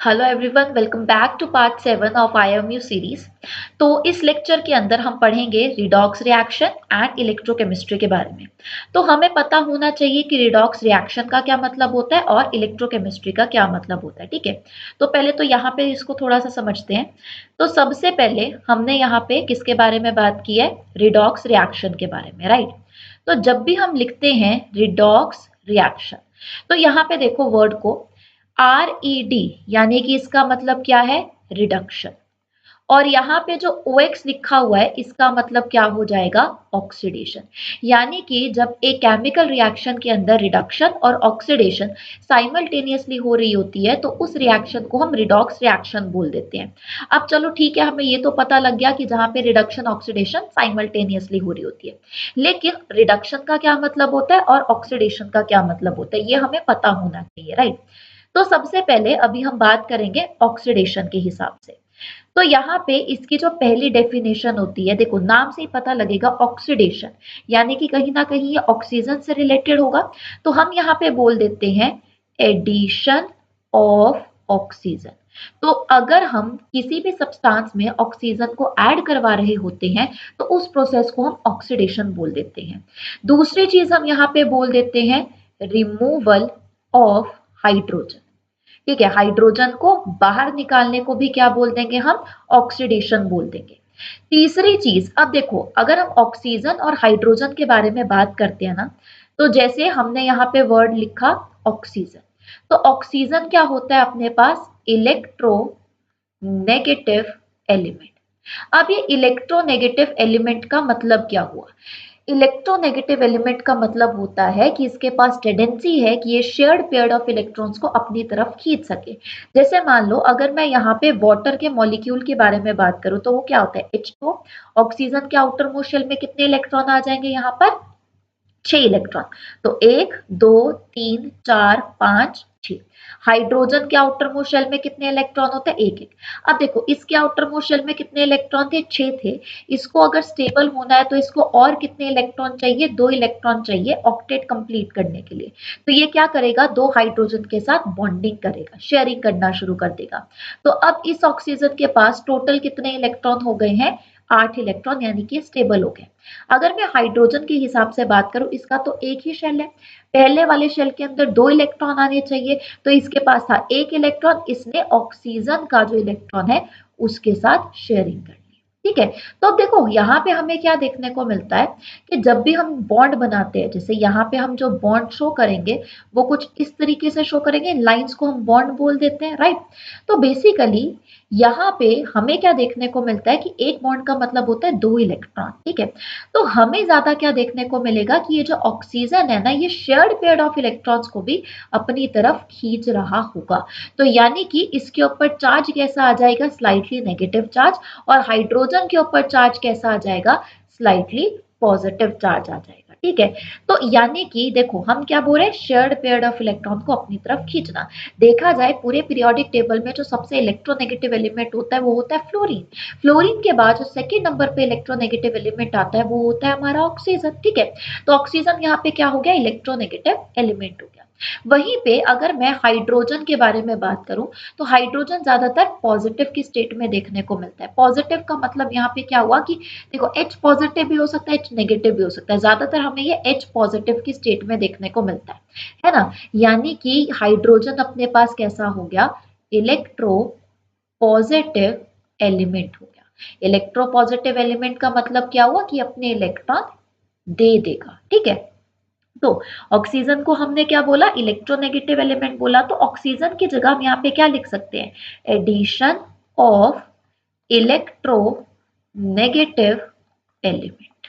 Hello everyone, welcome back to part 7 of IMU series. तो इस lecture के अंदर हम पढ़ेंगे रिडॉक्स रिएक्शन एंड इलेक्ट्रोकेमिस्ट्री के बारे में। तो हमें पता होना चाहिए कि रिडॉक्स रिएक्शन का क्या मतलब होता है और इलेक्ट्रोकेमिस्ट्री का क्या मतलब होता है। ठीक है, तो पहले तो यहाँ पे इसको थोड़ा सा समझते हैं। तो सबसे पहले हमने यहाँ पे किसके बारे में बात की है? रिडॉक्स रिएक्शन के बारे में, राइट। तो जब भी हम लिखते हैं रिडॉक्स रिएक्शन, तो यहाँ पे देखो वर्ड को RED, यानी कि इसका मतलब क्या है? रिडक्शन। और यहाँ पे जो OX लिखा हुआ है इसका मतलब क्या हो जाएगा? ऑक्सीडेशन। यानी कि जब एक केमिकल रिएक्शन के अंदर रिडक्शन और ऑक्सीडेशन साइमल्टेनियसली हो रही होती है तो उस रिएक्शन को हम रिडॉक्स रिएक्शन बोल देते हैं। अब चलो ठीक है, हमें ये तो पता लग गया कि जहाँ पे रिडक्शन ऑक्सीडेशन साइमल्टेनियसली हो रही होती है, लेकिन रिडक्शन का क्या मतलब होता है और ऑक्सीडेशन का क्या मतलब होता है ये हमें पता होना चाहिए, राइट। तो सबसे पहले अभी हम बात करेंगे ऑक्सीडेशन के हिसाब से। तो यहाँ पे इसकी जो पहली डेफिनेशन होती है, देखो नाम से ही पता लगेगा ऑक्सीडेशन, यानी कि कहीं ना कहीं ये ऑक्सीजन से रिलेटेड होगा। तो हम यहाँ पे बोल देते हैं एडिशन ऑफ ऑक्सीजन। तो अगर हम किसी भी सब्सटेंस में ऑक्सीजन को ऐड करवा रहे होते हैं तो उस प्रोसेस को हम ऑक्सीडेशन बोल देते हैं। दूसरी चीज हम यहाँ पे बोल देते हैं रिमूवल ऑफ हाइड्रोजन। ठीक है, हाइड्रोजन को बाहर निकालने को भी क्या बोल देंगे हम? ऑक्सीडेशन बोल देंगे। तीसरी चीज, अब देखो अगर हम ऑक्सीजन और हाइड्रोजन के बारे में बात करते हैं ना, तो जैसे हमने यहाँ पे वर्ड लिखा ऑक्सीजन, तो ऑक्सीजन क्या होता है अपने पास? Electro negative element. अब ये इलेक्ट्रोनेगेटिव एलिमेंट का मतलब क्या हुआ? इलेक्ट्रोनेगेटिव एलिमेंट का मतलब होता है कि इसके पास टेंडेंसी है कि ये शेयर्ड पेयर ऑफ इलेक्ट्रॉन्स को अपनी तरफ खींच सके। जैसे मान लो अगर मैं यहाँ पे वाटर के मॉलिक्यूल के बारे में बात करूं तो वो क्या होता है? H2। ऑक्सीजन के आउटर मोस्ट शेल में कितने इलेक्ट्रॉन आ जाएंगे यहाँ पर? 6 इलेक्ट्रॉन। तो 1 2 3 4 5 6। हाइड्रोजन के आउटर मोस्ट शेल में कितने इलेक्ट्रॉन होते हैं? एक एक। अब देखो इसके आउटर मोस्ट शेल में कितने इलेक्ट्रॉन थे? 6 थे। इसको अगर स्टेबल होना है तो इसको और कितने इलेक्ट्रॉन चाहिए? 2 इलेक्ट्रॉन चाहिए ऑक्टेट कंप्लीट करने के लिए। तो ये क्या करेगा? 2 हाइड्रोजन के साथ बॉन्डिंग करेगा, शेयरिंग करना शुरू कर देगा। तो अब इस ऑक्सीजन के पास टोटल कितने इलेक्ट्रॉन हो गए हैं? 8 इलेक्ट्रॉन, यानी कि स्टेबल हो गए। अगर मैं हाइड्रोजन के हिसाब से बात करूं, इसका तो एक ही शेल है, पहले वाले शेल के अंदर 2 इलेक्ट्रॉन आने चाहिए, तो इसके पास था 1 इलेक्ट्रॉन, इसने ऑक्सीजन का जो इलेक्ट्रॉन है उसके साथ शेयरिंग कर ली। ठीक है, तो अब देखो यहाँ पे हमें क्या देखने को मिलता है कि जब भी हम बॉन्ड बनाते हैं, जैसे यहाँ पे हम जो बॉन्ड शो करेंगे वो कुछ इस तरीके से शो करेंगे, लाइंस को हम बॉन्ड बोल देते हैं, राइट। तो बेसिकली यहाँ पे हमें क्या देखने को मिलता है कि एक बॉन्ड का मतलब होता है 2 इलेक्ट्रॉन। ठीक है, तो हमें ज्यादा क्या देखने को मिलेगा कि ये जो ऑक्सीजन है ना, ये शेयर्ड पेयर ऑफ इलेक्ट्रॉन्स को भी अपनी तरफ खींच रहा होगा। तो यानी कि इसके ऊपर चार्ज कैसा आ जाएगा? Slightly negative charge. और हाइड्रोजन के ऊपर चार्ज कैसा आ जाएगा? स्लाइटली पॉजिटिव चार्ज आ जाएगा। ठीक है, तो यानी कि देखो हम क्या बोल रहे हैं? शेयर्ड पेयर ऑफ इलेक्ट्रॉन को अपनी तरफ खींचना। देखा जाए पूरे पीरियोडिक टेबल में जो सबसे इलेक्ट्रोनेगेटिव एलिमेंट होता है वो होता है फ्लोरीन। फ्लोरीन के बाद जो सेकेंड नंबर पे इलेक्ट्रोनेगेटिव एलिमेंट आता है वो होता है हमारा ऑक्सीजन। ठीक है, तो ऑक्सीजन यहाँ पे क्या हो गया? इलेक्ट्रोनेगेटिव एलिमेंट हो गया। वहीं पे अगर मैं हाइड्रोजन के बारे में बात करूं तो हाइड्रोजन ज्यादातर पॉजिटिव की स्टेट में देखने को मिलता है। पॉजिटिव का मतलब यहाँ पे क्या हुआ कि देखो H पॉजिटिव भी हो सकता है, H नेगेटिव भी हो सकता है, ज्यादातर हमें ये H पॉजिटिव की स्टेट में देखने को मिलता है ना। यानी कि हाइड्रोजन अपने पास कैसा हो गया? इलेक्ट्रो पॉजिटिव एलिमेंट हो गया। इलेक्ट्रोपॉजिटिव एलिमेंट का मतलब क्या हुआ कि अपने इलेक्ट्रॉन दे देगा। ठीक है, तो ऑक्सीजन को हमने क्या बोला? इलेक्ट्रोनेगेटिव एलिमेंट बोला। तो ऑक्सीजन की जगह हम यहाँ पे क्या लिख सकते हैं? Addition of electronegative element.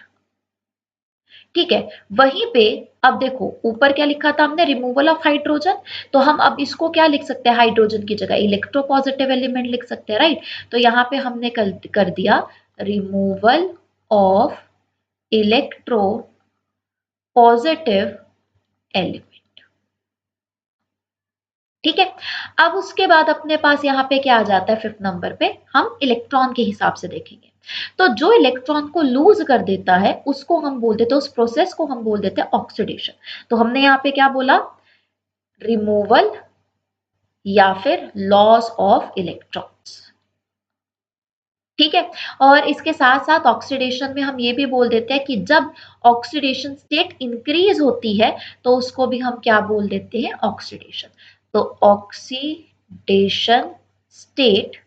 ठीक है, वहीं पे अब देखो ऊपर क्या लिखा था हमने? Removal of hydrogen. तो हम अब इसको क्या लिख सकते हैं? हाइड्रोजन की जगह इलेक्ट्रोपॉजिटिव एलिमेंट लिख सकते हैं, राइट। तो यहाँ पे हमने कर दिया removal of electropositive element. ठीक है, अब उसके बाद अपने पास यहाँ पे क्या आ जाता है? 5th नंबर पे हम इलेक्ट्रॉन के हिसाब से देखेंगे। तो जो इलेक्ट्रॉन को लूज कर देता है उसको हम बोल देते हैं, उस प्रोसेस को हम बोल देते हैं ऑक्सीडेशन। तो हमने यहाँ पे क्या बोला? रिमूवल या फिर लॉस ऑफ इलेक्ट्रॉन्स। ठीक है। और इसके साथ साथ ऑक्सीडेशन में हम ये भी बोल देते हैं कि जब ऑक्सीडेशन स्टेट इंक्रीज होती है तो उसको भी हम क्या बोल देते हैं, ऑक्सीडेशन। तो ऑक्सीडेशन स्टेट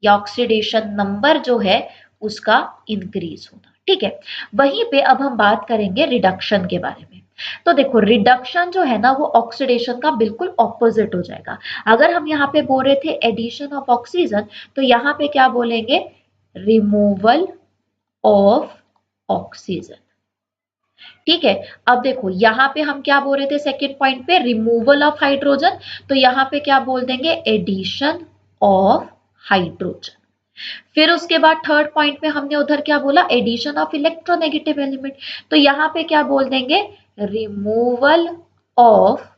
या ऑक्सीडेशन नंबर जो है उसका इंक्रीज होना। ठीक है। वहीं पे अब हम बात करेंगे रिडक्शन के बारे में। तो देखो रिडक्शन जो है ना वो ऑक्सीडेशन का बिल्कुल ऑपोजिट हो जाएगा। अगर हम यहाँ पे बोल रहे थे एडिशन ऑफ ऑक्सीजन, तो यहाँ पे क्या बोलेंगे, रिमूवल ऑफ ऑक्सीजन। ठीक है। अब देखो यहाँ पे हम क्या बोल रहे थे सेकेंड पॉइंट पे, रिमूवल ऑफ हाइड्रोजन, तो यहाँ पे क्या बोल देंगे, एडिशन ऑफ हाइड्रोजन। फिर उसके बाद थर्ड पॉइंट में हमने उधर क्या बोला, एडिशन ऑफ इलेक्ट्रोनेगेटिव एलिमेंट, तो यहाँ पे क्या बोल देंगे, रिमूवल ऑफ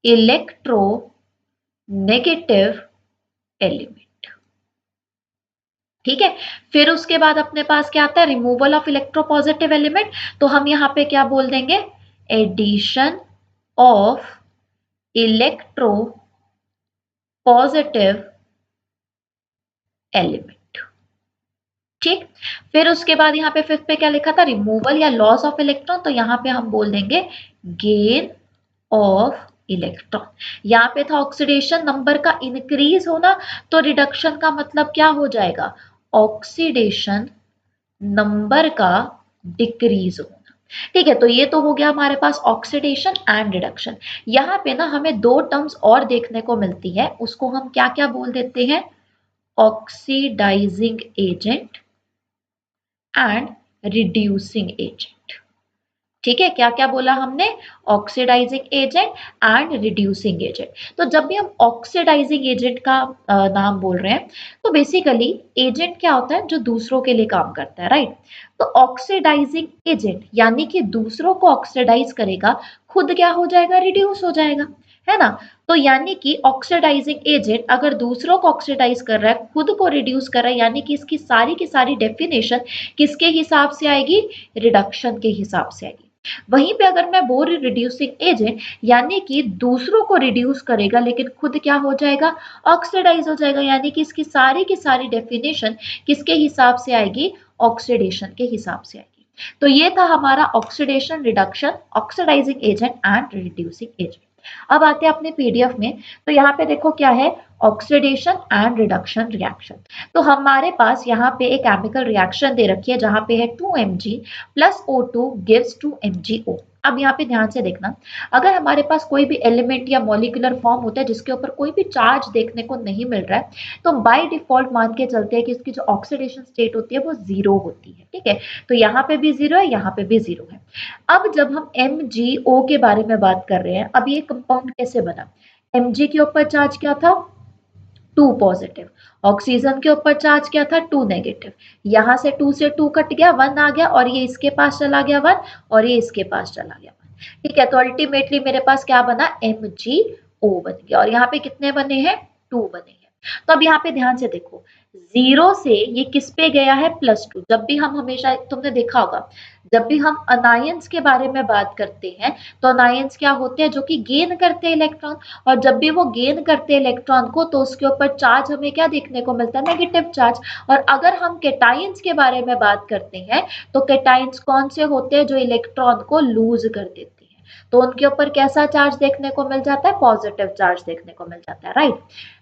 इलेक्ट्रोनेगेटिव एलिमेंट। ठीक है। फिर उसके बाद अपने पास क्या आता है, रिमूवल ऑफ इलेक्ट्रोपॉजिटिव एलिमेंट, तो हम यहाँ पे क्या बोल देंगे, addition of electropositive element. ठीक। फिर उसके बाद यहाँ पे फिफ्थ पे क्या लिखा था, रिमूवल या लॉस ऑफ इलेक्ट्रॉन, तो यहाँ पे हम बोल देंगे गेन ऑफ इलेक्ट्रॉन। यहाँ पे था ऑक्सीडेशन नंबर का इंक्रीज होना, तो रिडक्शन का मतलब क्या हो जाएगा, ऑक्सीडेशन नंबर का डिक्रीज होना। ठीक है। तो ये तो हो गया हमारे पास ऑक्सीडेशन एंड रिडक्शन। यहाँ पे ना हमें दो टर्म्स और देखने को मिलती है, उसको हम क्या क्या बोल देते हैं, oxidizing agent and reducing agent. ठीक है। क्या क्या बोला हमने, oxidizing agent and reducing agent. तो जब भी हम ऑक्सीडाइजिंग एजेंट का नाम बोल रहे हैं, तो बेसिकली एजेंट क्या होता है, जो दूसरों के लिए काम करता है, राइट। तो ऑक्सीडाइजिंग एजेंट यानी कि दूसरों को ऑक्सीडाइज करेगा, खुद क्या हो जाएगा, रिड्यूस हो जाएगा, है ना। तो यानी कि ऑक्सीडाइजिंग एजेंट अगर दूसरों को ऑक्सीडाइज कर रहा है, खुद को रिड्यूस कर रहा है, यानी कि इसकी सारी की सारी डेफिनेशन किसके हिसाब से आएगी, रिडक्शन के हिसाब से आएगी। वहीं पे अगर मैं बोल रही रिड्यूसिंग एजेंट, यानी कि दूसरों को रिड्यूस करेगा लेकिन खुद क्या हो जाएगा, ऑक्सीडाइज हो जाएगा, यानी कि इसकी सारी की सारी डेफिनेशन किसके हिसाब से आएगी, ऑक्सीडेशन के हिसाब से आएगी। तो ये था हमारा oxidation, reduction, oxidizing agent and reducing agent. अब आते हैं अपने पीडीएफ में, तो यहाँ पे देखो क्या है, ऑक्सीडेशन एंड रिडक्शन रिएक्शन। तो हमारे पास यहाँ पे एक केमिकल रिएक्शन दे रखी है जहां पे है 2Mg plus O2 gives 2MgO। अब यहाँ पे ध्यान से देखना, अगर हमारे पास कोई भी एलिमेंट या मॉलिक्यूलर फॉर्म होता है जिसके ऊपर कोई भी चार्ज देखने को नहीं मिल रहा है, तो बाय डिफॉल्ट मान के चलते हैं कि इसकी जो ऑक्सीडेशन स्टेट होती है वो जीरो होती है। ठीक है। तो यहाँ पे भी जीरो है, यहाँ पे भी जीरो है। अब जब हम MgO के बारे में बात कर रहे हैं, अब ये कंपाउंड कैसे बना, Mg के ऊपर चार्ज क्या था, 2 पॉजिटिव, ऑक्सीजन के ऊपर चार्ज क्या था, 2 नेगेटिव, यहां से 2 से 2 कट गया, 1 आ गया, और ये इसके पास चला गया 1, और ये इसके पास चला गया 1। ठीक है। तो अल्टीमेटली मेरे पास क्या बना, MgO बन गया, और यहाँ पे कितने बने हैं, 2 बने हैं। तो अब यहाँ पे ध्यान से देखो, जीरो से ये किस पे गया है, +2। जब भी हम, हमेशा तुमने देखा होगा, जब भी हम अनायंस के बारे में बात करते हैं, तो अनायंस क्या होते हैं, जो कि गेन करते हैं इलेक्ट्रॉन, और जब भी वो गेन करते हैं इलेक्ट्रॉन को, तो उसके ऊपर चार्ज हमें क्या देखने को मिलता है, नेगेटिव चार्ज। और अगर हम केटायंस के बारे में बात करते हैं, तो केटायंस कौन से होते हैं, जो इलेक्ट्रॉन को लूज कर देते हैं, तो उनके ऊपर कैसा चार्ज देखने को मिल जाता है, पॉजिटिव चार्ज देखने को मिल जाता है, राइट।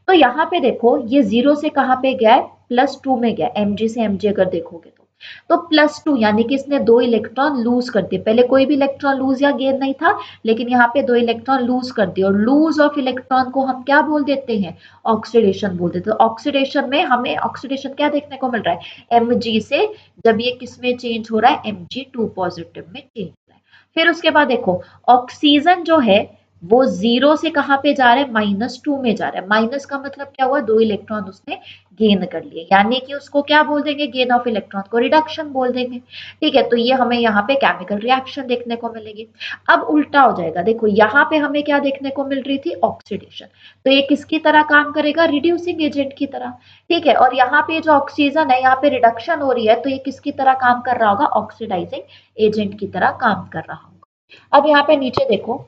तो यहाँ पे देखो ये जीरो से कहाँ पे गया है, +2 में गया, Mg से Mg अगर देखोगे तो +2 यानी कि इसने 2 इलेक्ट्रॉन लूज कर दिए। पहले कोई भी इलेक्ट्रॉन लूज या गेन नहीं था, लेकिन यहाँ पे 2 इलेक्ट्रॉन लूज कर दिए, और लूज ऑफ इलेक्ट्रॉन को हम क्या बोल देते हैं, ऑक्सीडेशन बोल देते हैं। तो ऑक्सीडेशन में हमें ऑक्सीडेशन क्या देखने को मिल रहा है, Mg से जब ये किस में चेंज हो रहा है, Mg2 पॉजिटिव में चेंज हो रहा है। फिर उसके बाद देखो ऑक्सीजन जो है वो जीरो से कहाँ पे जा रहा है, -2 में जा रहा है। माइनस का मतलब क्या हुआ, 2 इलेक्ट्रॉन उसने गेन कर लिए, यानी कि उसको क्या बोल देंगे, गेन ऑफ इलेक्ट्रॉन को रिडक्शन बोल देंगे। ठीक है। तो ये हमें यहाँ पे केमिकल रिएक्शन देखने को मिलेगी। अब उल्टा हो जाएगा, देखो यहाँ पे हमें क्या देखने को मिल रही थी, ऑक्सीडेशन, तो ये किसकी तरह काम करेगा, रिड्यूसिंग एजेंट की तरह। ठीक है। और यहाँ पे जो ऑक्सीजन है, यहाँ पे रिडक्शन हो रही है, तो ये किसकी तरह काम कर रहा होगा, ऑक्सीडाइजिंग एजेंट की तरह काम कर रहा होगा। अब यहाँ पे नीचे देखो,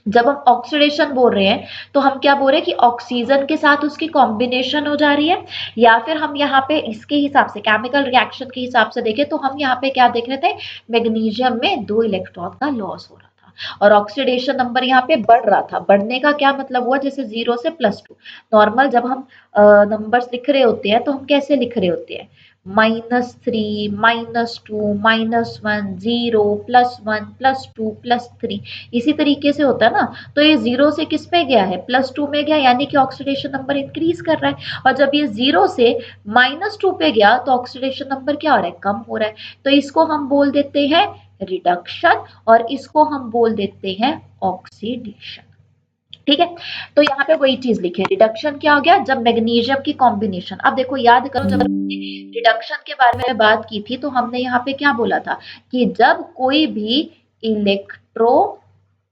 जब हम ऑक्सीडेशन बोल रहे हैं तो हम क्या बोल रहे हैं कि ऑक्सीजन के साथ उसकी कॉम्बिनेशन हो जा रही है, या फिर हम यहाँ पे इसके हिसाब से केमिकल रिएक्शन के हिसाब से देखें तो हम यहाँ पे क्या देख रहे थे, मैग्नीशियम में 2 इलेक्ट्रॉन का लॉस हो रहा था और ऑक्सीडेशन नंबर यहाँ पे बढ़ रहा था। बढ़ने का क्या मतलब हुआ, जैसे 0 से +2। नॉर्मल जब हम नंबर्स लिख रहे होते हैं तो हम कैसे लिख रहे होते हैं, -3, -2, -1, 0, +1, +2, +3, इसी तरीके से होता है ना। तो ये 0 से किस में गया है, +2 में गया, यानी कि ऑक्सीडेशन नंबर इंक्रीज कर रहा है। और जब ये 0 से -2 पे गया तो ऑक्सीडेशन नंबर क्या हो रहा है, कम हो रहा है। तो इसको हम बोल देते हैं रिडक्शन और इसको हम बोल देते हैं ऑक्सीडेशन। ठीक है, तो यहाँ पे वही चीज लिखे, रिडक्शन क्या हो गया, जब मैग्नीशियम की कॉम्बिनेशन। अब देखो याद करो, जब हमने रिडक्शन के बारे में बात की थी तो हमने यहाँ पे क्या बोला था कि जब कोई भी इलेक्ट्रो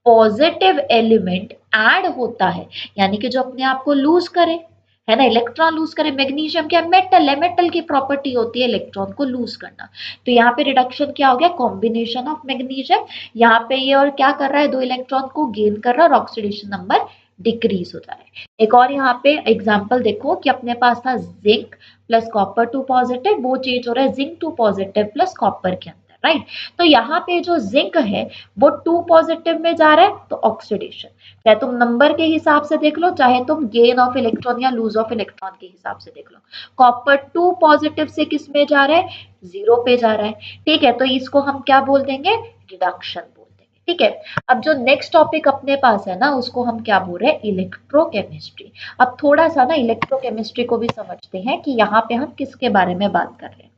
पॉजिटिव एलिमेंट ऐड होता है, यानी कि जो अपने आप को लूज करे, है ना, इलेक्ट्रॉन लूज करे। मैग्नीशियम क्या मेटल है, मेटल की प्रॉपर्टी होती है इलेक्ट्रॉन को लूज करना। तो यहाँ पे रिडक्शन क्या हो गया, कॉम्बिनेशन ऑफ मैग्नीशियम। यहाँ पे ये और क्या कर रहा है, 2 इलेक्ट्रॉन को गेन कर रहा है और ऑक्सीडेशन नंबर डिक्रीज हो जा रहा है। एक और यहाँ पे एग्जांपल देखो कि अपने पास था जिंक प्लस कॉपर 2 पॉजिटिव, वो चेंज हो रहा है जिंक 2 पॉजिटिव प्लस कॉपर के अंदर, राइट। तो यहाँ पे जो जिंक है वो 2 पॉजिटिव में जा रहा है तो ऑक्सीडेशन, चाहे तुम नंबर के हिसाब से देख लो, चाहे तुम गेन ऑफ इलेक्ट्रॉन या लूज ऑफ इलेक्ट्रॉन के हिसाब से देख लो। कॉपर 2 पॉजिटिव से किस में जा रहा है, 0 पे जा रहा है। ठीक है, तो इसको हम क्या बोल देंगे, रिडक्शन बोल देंगे। ठीक है, अब जो नेक्स्ट टॉपिक अपने पास है ना उसको हम क्या बोल रहे हैं, इलेक्ट्रोकेमिस्ट्री। अब थोड़ा सा ना इलेक्ट्रोकेमिस्ट्री को भी समझते हैं कि यहाँ पे हम किसके बारे में बात कर रहे हैं।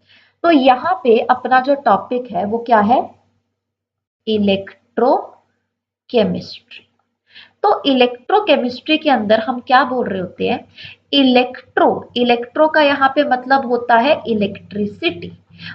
तो यहाँ पे अपना जो टॉपिक है वो क्या है, इलेक्ट्रोकेमिस्ट्री। तो इलेक्ट्रोकेमिस्ट्री के अंदर हम क्या बोल रहे होते हैं, इलेक्ट्रो, इलेक्ट्रो का यहाँ पे मतलब होता है इलेक्ट्रिसिटी।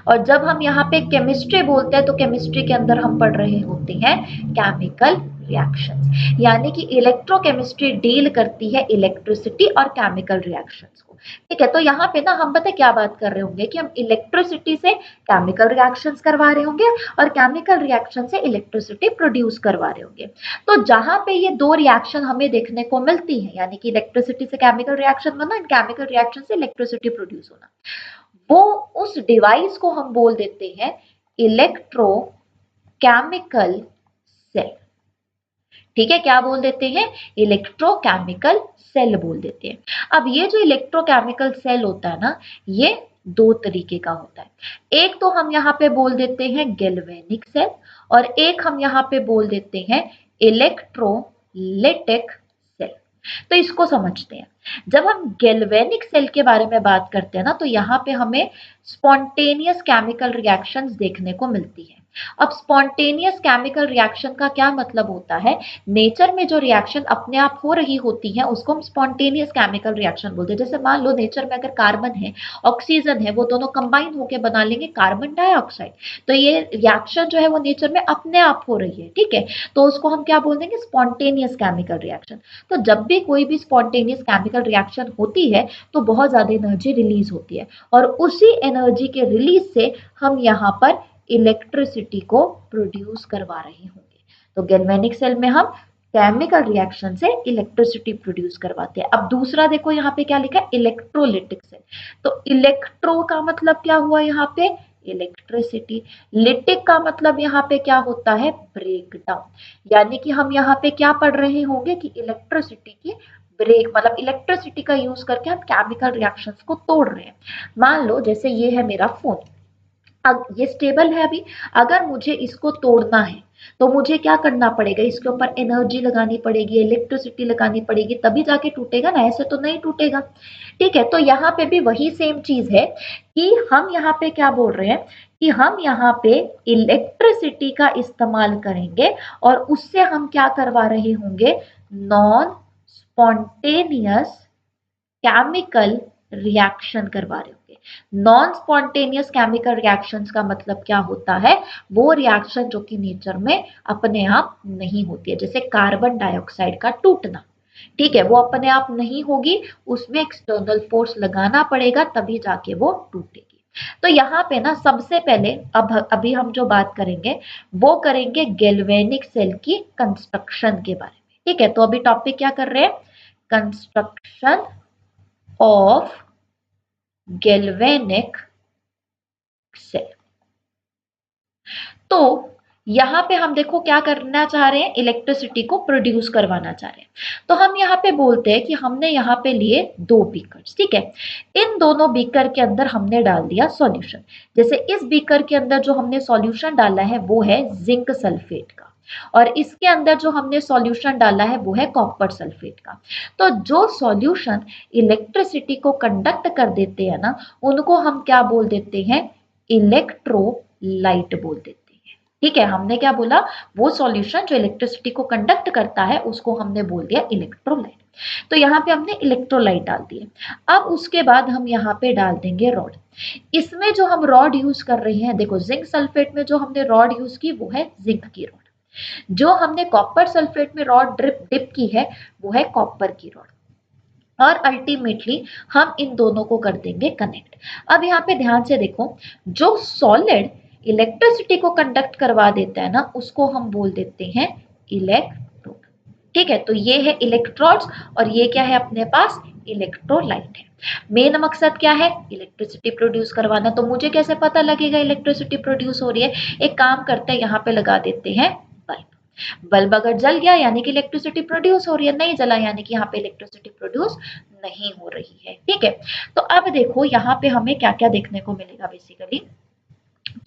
और जब हम यहाँ पे केमिस्ट्री बोलते हैं तो केमिस्ट्री के अंदर हम पढ़ रहे होते हैं केमिकल रिएक्शंस, यानी कि इलेक्ट्रोकेमिस्ट्री डील करती है इलेक्ट्रिसिटी और केमिकल रिएक्शंस को। ठीक है, तो यहाँ पे ना हम पता है क्या बात कर रहे होंगे कि हम इलेक्ट्रिसिटी से केमिकल रिएक्शंस करवा रहे होंगे और केमिकल रिएक्शन से इलेक्ट्रिसिटी प्रोड्यूस करवा रहे होंगे। तो जहां पे ये 2 रिएक्शन हमें देखने को मिलती है, यानी कि इलेक्ट्रिसिटी से केमिकल रिएक्शन बनना, केमिकल रिएक्शन से इलेक्ट्रिसिटी प्रोड्यूस होना, वो उस डिवाइस को हम बोल देते हैं इलेक्ट्रोकेमिकल सेल। ठीक है, क्या बोल देते हैं, इलेक्ट्रोकेमिकल सेल बोल देते हैं। अब ये जो इलेक्ट्रोकेमिकल सेल होता है ना, ये 2 तरीके का होता है। एक तो हम यहाँ पे बोल देते हैं गैल्वेनिक सेल और एक हम यहाँ पे बोल देते हैं इलेक्ट्रोलिटिक सेल। तो इसको समझते हैं। जब हम गैल्वेनिक सेल के बारे में बात करते हैं ना तो यहाँ पे हमें स्पॉन्टेनियस केमिकल रिएक्शंस देखने को मिलती है। अब स्पॉन्टेनियस केमिकल रिएक्शन का क्या मतलब होता है, नेचर में जो रिएक्शन अपने आप हो रही होती है उसको हम स्पॉन्टेनियस केमिकल रिएक्शन बोलते हैं। जैसे मान लो नेचर में अगर कार्बन है, ऑक्सीजन है, वो दोनों कंबाइन होकर बना लेंगे कार्बन डाइऑक्साइड। तो ये रिएक्शन जो है वो नेचर में अपने आप हो रही है, ठीक है, तो उसको हम क्या बोल देंगे, स्पॉन्टेनियस केमिकल रिएक्शन। तो जब भी कोई भी स्पॉन्टेनियस केमिकल रिएक्शन होती है तो बहुत ज्यादा एनर्जी रिलीज होती है और उसी एनर्जी के रिलीज से हम यहाँ पर इलेक्ट्रिसिटी को प्रोड्यूस करवा रहे होंगे। तो गैल्वेनिक सेल में हम केमिकल रिएक्शन से इलेक्ट्रिसिटी प्रोड्यूस करवाते हैं। अब दूसरा देखो यहाँ पे क्या लिखा है, इलेक्ट्रोलिटिक सेल। तो इलेक्ट्रो का मतलब क्या हुआ यहाँ पे, इलेक्ट्रिसिटी। लिटिक का मतलब यहाँ पे क्या होता है, ब्रेक डाउन। यानी कि हम यहाँ पे क्या पढ़ रहे होंगे कि इलेक्ट्रिसिटी की ब्रेक, मतलब इलेक्ट्रिसिटी का यूज करके हम केमिकल रिएक्शंस को तोड़ रहे हैं। मान लो जैसे ये है मेरा फोन, अब ये स्टेबल है अभी, अगर मुझे इसको तोड़ना है तो मुझे क्या करना पड़ेगा, इसके ऊपर एनर्जी लगानी पड़ेगी, इलेक्ट्रिसिटी लगानी पड़ेगी, तभी जाके टूटेगा ना, ऐसे तो नहीं टूटेगा। ठीक है, तो यहाँ पे भी वही सेम चीज है कि हम यहाँ पे क्या बोल रहे हैं कि हम यहाँ पे इलेक्ट्रिसिटी का इस्तेमाल करेंगे और उससे हम क्या करवा रहे होंगे, नॉन स्पॉन्टेनियस केमिकल रिएक्शन करवा रहे होंगे। नॉन स्पॉन्टेनियस केमिकल रिएक्शंस का मतलब क्या होता है, वो रिएक्शन जो कि नेचर में अपने आप नहीं होती है, जैसे कार्बन डाइऑक्साइड का टूटना। ठीक है, वो अपने आप नहीं होगी, उसमें एक्सटर्नल फोर्स लगाना पड़ेगा तभी जाके वो टूटेगी। तो यहाँ पे ना सबसे पहले अब अभी हम जो बात करेंगे वो करेंगे गैल्वेनिक सेल की कंस्ट्रक्शन के बारे में। ठीक है, तो अभी टॉपिक क्या कर रहे हैं, कंस्ट्रक्शन ऑफ गैल्वेनिक सेल। तो यहाँ पे हम देखो क्या करना चाह रहे हैं, इलेक्ट्रिसिटी को प्रोड्यूस करवाना चाह रहे हैं। तो हम यहाँ पे बोलते हैं कि हमने यहाँ पे लिए दो बीकर्स, ठीक है, इन दोनों बीकर के अंदर हमने डाल दिया सॉल्यूशन। जैसे इस बीकर के अंदर जो हमने सॉल्यूशन डाला है वो है जिंक सल्फेट का, और इसके अंदर जो हमने सॉल्यूशन डाला है वो है कॉपर सल्फेट का। तो जो सॉल्यूशन इलेक्ट्रिसिटी को कंडक्ट कर देते हैं ना, उनको हम क्या बोल देते हैं, इलेक्ट्रोलाइट बोल देते हैं। ठीक है, हमने क्या बोला, वो सॉल्यूशन जो इलेक्ट्रिसिटी को कंडक्ट करता है उसको हमने बोल दिया इलेक्ट्रोलाइट। तो यहाँ पे हमने इलेक्ट्रोलाइट डाल दिए। अब उसके बाद हम यहाँ पे डाल देंगे रॉड। इसमें जो हम रॉड यूज कर रहे हैं, देखो जिंक सल्फेट में जो हमने रॉड यूज की वो है जिंक की रॉड, जो हमने कॉपर सल्फेट में रॉड डिप की है वो है कॉपर की रॉड, और अल्टीमेटली हम इन दोनों को कर देंगे कनेक्ट। अब यहाँ पे ध्यान से देखो, जो सॉलिड इलेक्ट्रिसिटी को कंडक्ट करवा देता है ना, उसको हम बोल देते हैं इलेक्ट्रोड। ठीक है, तो ये है इलेक्ट्रोड्स और ये क्या है अपने पास, इलेक्ट्रोलाइट है। मेन मकसद क्या है, इलेक्ट्रिसिटी प्रोड्यूस करवाना। तो मुझे कैसे पता लगेगा इलेक्ट्रिसिटी प्रोड्यूस हो रही है, एक काम करते हैं यहाँ पे लगा देते हैं बल्ब। बल्ब अगर जल गया यानी कि इलेक्ट्रिसिटी प्रोड्यूस हो रही है, नहीं जला यानी कि यहाँ पे इलेक्ट्रिसिटी प्रोड्यूस नहीं हो रही है। ठीक है, तो अब देखो यहाँ पे हमें क्या क्या देखने को मिलेगा बेसिकली,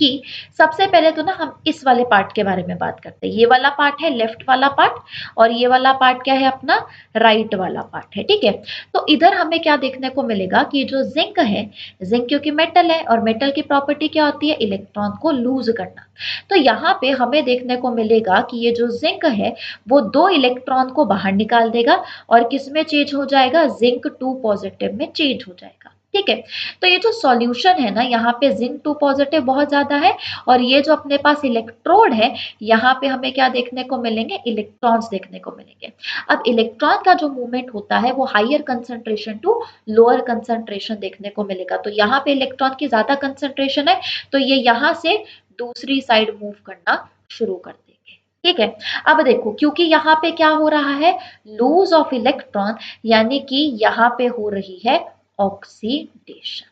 कि सबसे पहले तो ना हम इस वाले पार्ट के बारे में बात करते हैं। ये वाला पार्ट है लेफ्ट वाला पार्ट, और ये वाला पार्ट क्या है अपना, राइट वाला पार्ट है। ठीक है, तो इधर हमें क्या देखने को मिलेगा कि जो जिंक है, जिंक क्योंकि मेटल है और मेटल की प्रॉपर्टी क्या होती है, इलेक्ट्रॉन को लूज करना। तो यहाँ पे हमें देखने को मिलेगा कि ये जो जिंक है वो दो इलेक्ट्रॉन को बाहर निकाल देगा और किस में चेंज हो जाएगा, जिंक 2 पॉजिटिव में चेंज हो जाएगा। ठीक है, तो ये जो सॉल्यूशन है ना, यहाँ पे जिंक 2 पॉजिटिव बहुत ज्यादा है, और ये जो अपने पास इलेक्ट्रोड है, यहाँ पे हमें क्या देखने को मिलेंगे, इलेक्ट्रॉन्स देखने को मिलेंगे। अब इलेक्ट्रॉन का जो मूवमेंट होता है वो higher concentration to lower concentration देखने को मिलेगा। तो यहाँ पे इलेक्ट्रॉन की ज्यादा कंसंट्रेशन है, तो ये यहाँ से दूसरी साइड मूव करना शुरू कर देंगे। ठीक है, अब देखो क्योंकि यहाँ पे क्या हो रहा है, लूज ऑफ इलेक्ट्रॉन, यानी कि यहाँ पे हो रही है ऑक्सीडेशन।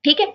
ठीक है,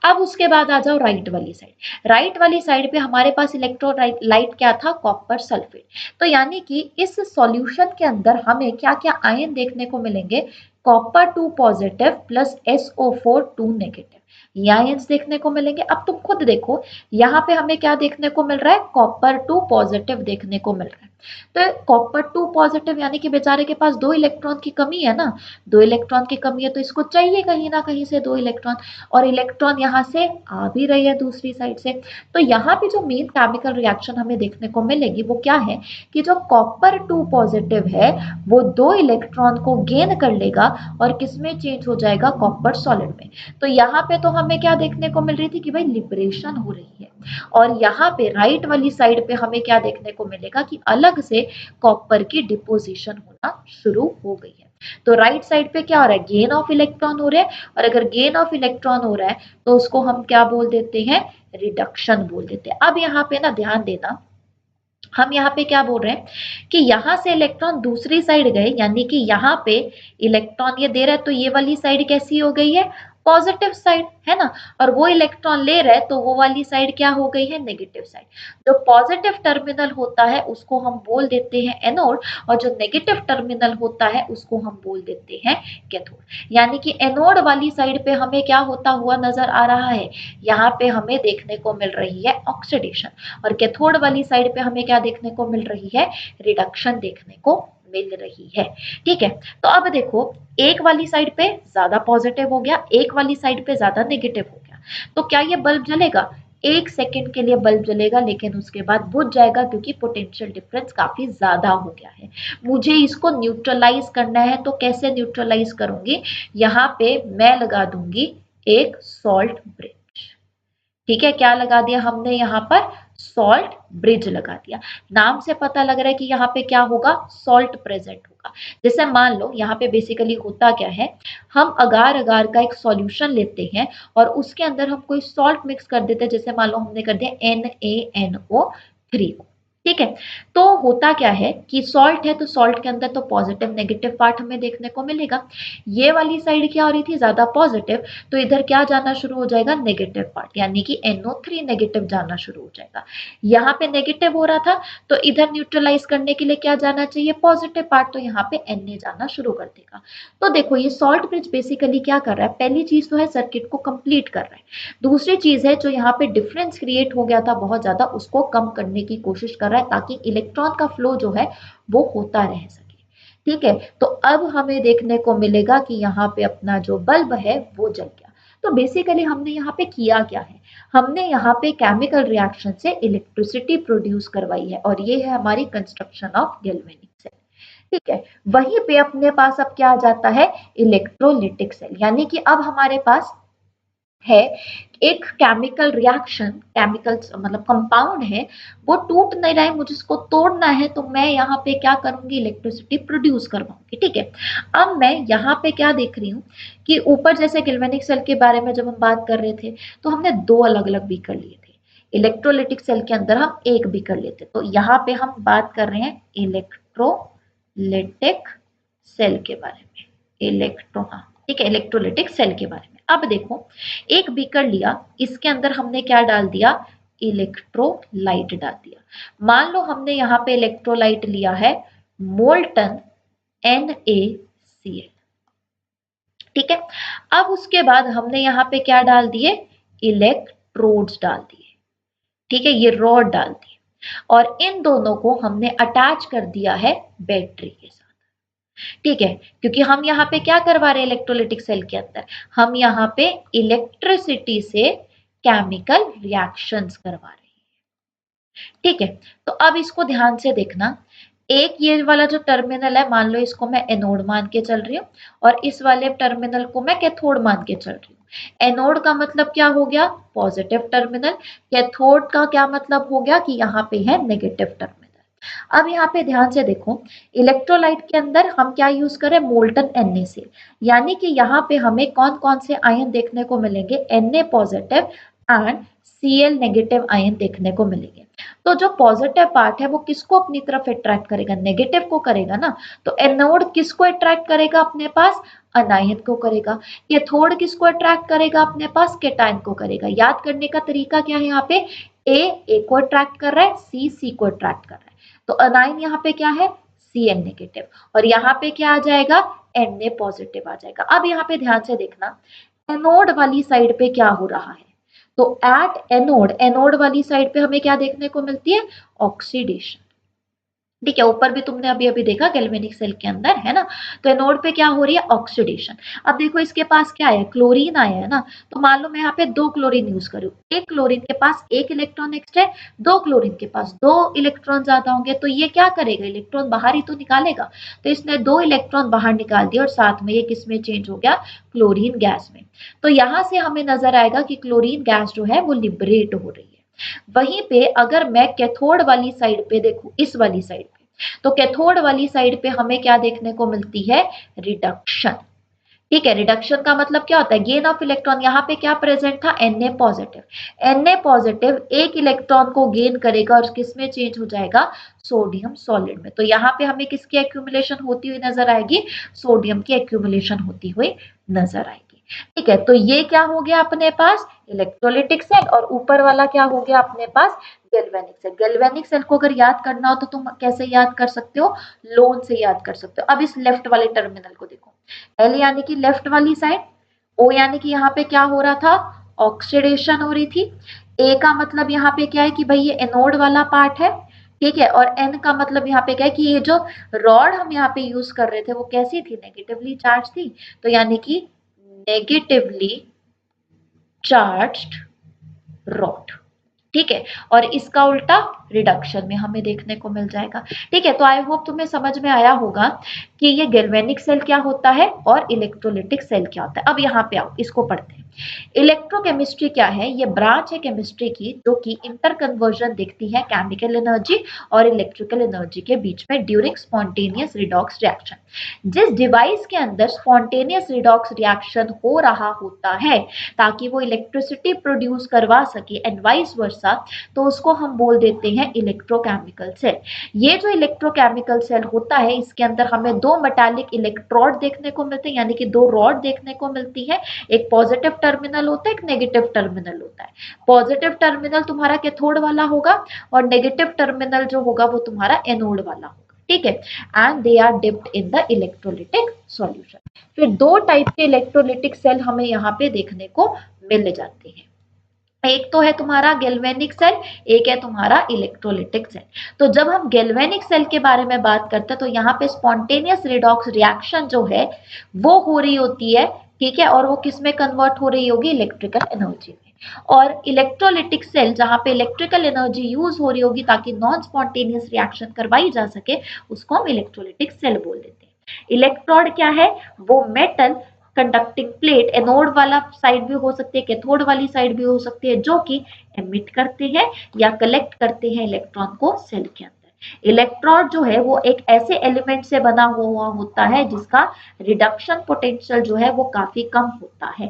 अब उसके बाद आ जाओ राइट वाली साइड। राइट वाली साइड पे हमारे पास इलेक्ट्रोलाइट क्या था, कॉपर सल्फेट। तो यानी कि इस सॉल्यूशन के अंदर हमें क्या क्या आयन देखने को मिलेंगे, copper 2 positive plus SO4 2 negative, ये आयंस देखने को मिलेंगे। अब तुम खुद देखो यहाँ पे हमें क्या देखने को मिल रहा है, कॉपर 2 पॉजिटिव देखने को मिल रहा है। तो कॉपर 2 पॉजिटिव यानी कि बेचारे के पास दो इलेक्ट्रॉन की कमी है ना, दो इलेक्ट्रॉन की कमी है तो इसको चाहिए कहीं ना कहीं से दो इलेक्ट्रॉन, और इलेक्ट्रॉन यहाँ से आ भी रही है दूसरी साइड से। तो यहाँ पे जो मेन केमिकल रिएक्शन हमें देखने को मिलेगी वो क्या है, कि जो कॉपर 2 पॉजिटिव है वो दो इलेक्ट्रॉन को गेन कर लेगा और किसमें चेंज हो जाएगा, कॉपर सॉलिड में। तो यहाँ पे तो हमें क्या देखने को मिल रही थी कि भाई लिबरेशन हो रही है, और यहाँ पे राइट वाली साइड पे हमें क्या देखने को मिलेगा कि अलग से कॉपर की डिपोजिशन होना शुरू हो गई है। तो राइट साइड पे क्या हो रहा है, गेन ऑफ इलेक्ट्रॉन हो रहा है, और अगर गेन ऑफ इलेक्ट्रॉन हो रहा है तो उसको हम क्या बोल देते हैं, रिडक्शन बोल देते हैं। अब यहाँ पे ना ध्यान देना, हम यहाँ पे क्या बोल रहे हैं कि यहाँ से इलेक्ट्रॉन दूसरी साइड गए, यानी कि यहाँ पे इलेक्ट्रॉन ये दे रहा है तो ये वाली साइड कैसी हो गई है, पॉजिटिव साइड है ना, और वो इलेक्ट्रॉन ले रहा है तो वो वाली साइड क्या हो गई है, नेगेटिव साइड। जो पॉजिटिव टर्मिनल होता है उसको हम बोल देते हैं एनोड, और जो नेगेटिव टर्मिनल होता है उसको हम बोल देते हैं कैथोड। यानी कि एनोड वाली साइड पे हमें क्या होता हुआ नजर आ रहा है, यहाँ पे हमें देखने को मिल रही है ऑक्सीडेशन, और कैथोड वाली साइड पे हमें क्या देखने को मिल रही है, रिडक्शन देखने को मिल रही है। ठीक है, तो अब देखो एक वाली साइड पे ज्यादा पॉजिटिव हो गया, एक वाली साइड पे ज्यादा नेगेटिव हो गया, तो क्या ये बल्ब जलेगा, एक सेकेंड के लिए बल्ब जलेगा लेकिन उसके बाद बुझ जाएगा, क्योंकि पोटेंशियल डिफरेंस काफी ज्यादा हो गया है। मुझे इसको न्यूट्रलाइज करना है, तो कैसे न्यूट्रलाइज करूंगी, यहाँ पे मैं लगा दूंगी एक सॉल्ट ब्रिज। ठीक है, क्या लगा दिया हमने यहाँ पर, सॉल्ट ब्रिज लगा दिया। नाम से पता लग रहा है कि यहाँ पे क्या होगा, सॉल्ट प्रेजेंट होगा। जैसे मान लो यहाँ पे बेसिकली होता क्या है, हम अगार अगार का एक सॉल्यूशन लेते हैं और उसके अंदर हम कोई सॉल्ट मिक्स कर देते हैं। जैसे मान लो हमने कर दिया NaNO3 को, ठीक है। तो होता क्या है कि सॉल्ट है तो सॉल्ट के अंदर तो पॉजिटिव नेगेटिव पार्ट हमें देखने को मिलेगा। ये वाली साइड क्या हो रही थी, ज्यादा पॉजिटिव, तो इधर क्या जाना शुरू हो जाएगा, नेगेटिव पार्ट, यानी कि NO3 नेगेटिव जाना शुरू हो जाएगा। यहाँ पे नेगेटिव हो रहा था तो इधर न्यूट्रलाइज करने के लिए क्या जाना चाहिए, पॉजिटिव पार्ट, तो यहाँ पे Na जाना शुरू कर देगा। तो देखो ये सॉल्ट ब्रिज बेसिकली क्या कर रहा है, पहली चीज तो है सर्किट को कंप्लीट कर रहा है, दूसरी चीज है जो यहाँ पे डिफरेंस क्रिएट हो गया था बहुत ज्यादा, उसको कम करने की कोशिश कर रहा है ताकि इलेक्ट्रॉन का फ्लो जो है वो होता रह सके। ठीक है, तो अब हमें देखने को मिलेगा कि यहाँ पे अपना जो बल्ब है वो जल गया। तो बेसिकली हमने यहाँ पे किया क्या है, हमने यहाँ पे केमिकल रिएक्शन से इलेक्ट्रिसिटी प्रोड्यूस करवाई है और ये है हमारी कंस्ट्रक्शन ऑफ गैल्वेनिक सेल। ठीक है, वहीं पे अपने पास अब क्या आ जाता है, इलेक्ट्रोलिटिक सेल, यानी कि अब हमारे पास है एक केमिकल रिएक्शन, केमिकल मतलब कंपाउंड है, वो टूट नहीं रहा है, मुझे इसको तोड़ना है, तो मैं यहाँ पे क्या करूंगी, इलेक्ट्रिसिटी प्रोड्यूस करवाऊंगी। ठीक है, अब मैं यहाँ पे क्या देख रही हूँ कि ऊपर जैसे गैल्वेनिक सेल के बारे में जब हम बात कर रहे थे तो हमने दो अलग अलग बीकर लिए थे, इलेक्ट्रोलिटिक सेल के अंदर हम एक बीकर लेते, तो यहाँ पे हम बात कर रहे हैं इलेक्ट्रोलिटिक सेल के बारे में, हाँ ठीक है, इलेक्ट्रोलिटिक सेल के बारे में। अब देखो एक बीकर लिया, इसके अंदर हमने क्या डाल दिया, इलेक्ट्रोलाइट डाल दिया। मान लो हमने यहाँ पे इलेक्ट्रोलाइट लिया है मोल्टन NaCl। ठीक है, अब उसके बाद हमने यहाँ पे क्या डाल दिए, इलेक्ट्रोड्स डाल दिए। ठीक है, ये रॉड डाल दिए और इन दोनों को हमने अटैच कर दिया है बैटरी के साथ। ठीक है, क्योंकि हम यहाँ पे क्या करवा रहे हैं इलेक्ट्रोलिटिक सेल के अंदर, हम यहाँ पे इलेक्ट्रिसिटी से केमिकल रिएक्शंस करवा रहे हैं। ठीक है, तो अब इसको ध्यान से देखना, एक ये वाला जो टर्मिनल है, मान लो इसको मैं एनोड मान के चल रही हूँ और इस वाले टर्मिनल को मैं कैथोड मान के चल रही हूँ। एनोड का मतलब क्या हो गया, पॉजिटिव टर्मिनल, कैथोड का क्या मतलब हो गया कि यहाँ पे है नेगेटिव टर्मिनल। अब यहाँ पे ध्यान से देखो, इलेक्ट्रोलाइट के अंदर हम क्या यूज करें, मोल्टन Na, यानी कि यहाँ पे हमें कौन कौन से आयन देखने को मिलेंगे, Na positive and Cl negative ion देखने को मिलेंगे। तो जो पॉजिटिव पार्ट है वो किसको अपनी तरफ अट्रैक्ट करेगा, नेगेटिव को करेगा ना, तो एनोड किसको अट्रैक्ट करेगा अपने पास, अनायन को करेगा। कैथोड किसको अट्रैक्ट करेगा अपने पास, केटायन को करेगा। याद करने का तरीका क्या है, यहाँ पे ए को अट्रैक्ट कर रहा है, सी को अट्रैक्ट कर रहा है, तो अनायन यहाँ पे क्या है, Cn नेगेटिव, और यहाँ पे क्या आ जाएगा, Na पॉजिटिव आ जाएगा। अब यहाँ पे ध्यान से देखना, एनोड वाली साइड पे क्या हो रहा है, तो एट एनोड, एनोड वाली साइड पे हमें क्या देखने को मिलती है, ऑक्सीडेशन। ठीक है, ऊपर भी तुमने अभी अभी देखा गैल्वेनिक सेल के अंदर है ना, तो एनोड पे क्या हो रही है, ऑक्सीडेशन। अब देखो इसके पास क्या है, क्लोरीन आया है ना, तो मान लो मैं यहाँ पे दो क्लोरीन यूज करूँ, एक क्लोरीन के पास एक इलेक्ट्रॉन एक्स्ट्रा है, दो क्लोरीन के पास दो इलेक्ट्रॉन ज्यादा होंगे, तो ये क्या करेगा, इलेक्ट्रॉन बाहर ही तो निकालेगा, तो इसने दो इलेक्ट्रॉन बाहर निकाल दिया और साथ में ये किस में चेंज हो गया, क्लोरीन गैस में। तो यहाँ से हमें नजर आएगा कि क्लोरीन गैस जो है वो लिबरेट हो रही है। वहीं पे अगर मैं कैथोड वाली साइड पे देखूं, इस वाली साइड पे, तो कैथोड वाली साइड पे हमें क्या देखने को मिलती है, रिडक्शन। ठीक है, रिडक्शन का मतलब क्या होता है, गेन ऑफ इलेक्ट्रॉन। यहाँ पे क्या प्रेजेंट था, Na पॉजिटिव, Na पॉजिटिव एक इलेक्ट्रॉन को गेन करेगा और किस में चेंज हो जाएगा, सोडियम सॉलिड में। तो यहाँ पे हमें किसकी एक्यूमुलेशन होती हुई नजर आएगी, सोडियम की एक्यूमुलेशन होती हुई नजर आएगी। ठीक है, तो ये क्या हो गया अपने पास, इलेक्ट्रोलिटिक सेल, और ऊपर वाला क्या हो गया अपने पास, गैल्वेनिक सेल। गैल्वेनिक सेल को अगर याद करना हो तो तुम कैसे याद कर सकते हो, लोन से याद कर सकते हो। अब इस लेफ्ट वाले टर्मिनल को देखो, L यानी कि लेफ्ट वाली साइड, O यानी कि यहाँ पे क्या हो रहा था, ऑक्सीडेशन हो रही थी। A का मतलब यहाँ पे क्या है कि भाई ये एनोड वाला पार्ट है। ठीक है, और N का मतलब यहाँ पे क्या है कि ये जो रॉड हम यहाँ पे यूज कर रहे थे वो कैसी थी, नेगेटिवली चार्ज थी, तो यानी कि नेगेटिवली चार्ज्ड रॉड। ठीक है, और इसका उल्टा रिडक्शन में हमें देखने को मिल जाएगा। ठीक है, तो आई होप तुम्हें समझ में आया होगा कि ये गैल्वेनिक सेल क्या होता है और इलेक्ट्रोलिटिक सेल क्या होता है। अब यहाँ पे आओ, इसको पढ़ते हैं। इलेक्ट्रोकेमिस्ट्री क्या है, ये ब्रांच है केमिस्ट्री की जो कि इंटर कन्वर्जन देखती है केमिकल एनर्जी और इलेक्ट्रिकल एनर्जी के बीच में ड्यूरिंग स्पॉन्टेनियस रिडॉक्स रिएक्शन। जिस डिवाइस के अंदर स्पॉन्टेनियस रिडॉक्स रिएक्शन हो रहा होता है ताकि वो इलेक्ट्रिसिटी प्रोड्यूस करवा सके एंड वाइस वर्सा, तो उसको हम बोल देते हैं इलेक्ट्रोकेमिकल सेल। ये जो इलेक्ट्रोकेमिकल सेल होता है इसके अंदर हमें दो मेटालिक इलेक्ट्रोड देखने को मिलते हैं, यानी कि दो रॉड देखने को मिलती है। एक पॉजिटिव टर्मिनल होता है, एक नेगेटिव टर्मिनल होता है। पॉजिटिव टर्मिनल तुम्हारा कैथोड वाला होगा और नेगेटिव टर्मिनल जो होगा वो तुम्हारा एनोड वाला होगा, ठीक है। And they are dipped in the electrolytic solution. फिर दो टाइप के इलेक्ट्रोलिटिक सेल हमें यहाँ पे देखने को मिल जाते हैं। एक तो है तुम्हारा गैल्वेनिक सेल, एक है तुम्हारा इलेक्ट्रोलिटिक सेल। तो जब हम गैल्वेनिक सेल के बारे में बात करते हैं तो यहाँ पे स्पॉन्टेनियस रिडॉक्स रिएक्शन जो है वो हो रही होती है, ठीक है, और वो किस में कन्वर्ट हो रही होगी, इलेक्ट्रिकल एनर्जी में। और इलेक्ट्रोलिटिक सेल जहां पे इलेक्ट्रिकल एनर्जी यूज हो रही होगी ताकि नॉन स्पॉन्टेनियस रिएक्शन करवाई जा सके, उसको हम इलेक्ट्रोलिटिक सेल बोल देते हैं। इलेक्ट्रोड क्या है, वो मेटल कंडक्टिंग प्लेट, एनोड वाला साइड भी हो सकती है, कैथोड वाली साइड भी हो सकती है, जो कि एमिट करते हैं या कलेक्ट करते हैं इलेक्ट्रॉन को सेल के अंदर। इलेक्ट्रोड जो है वो एक ऐसे एलिमेंट से बना हुआ होता है जिसका रिडक्शन पोटेंशियल जो है वो काफी कम होता है,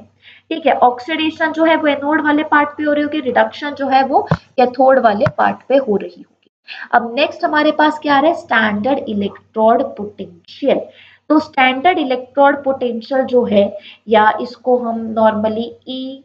ठीक है। ऑक्सीडेशन जो है वो एनोड वाले पार्ट पे हो रही होगी, रिडक्शन जो है वो कैथोड वाले पार्ट पे हो रही होगी। अब नेक्स्ट हमारे पास क्या आ रहा है, स्टैंडर्ड इलेक्ट्रोड पोटेंशियल। तो स्टैंडर्ड इलेक्ट्रोड पोटेंशियल जो है, या इसको हम नॉर्मली ई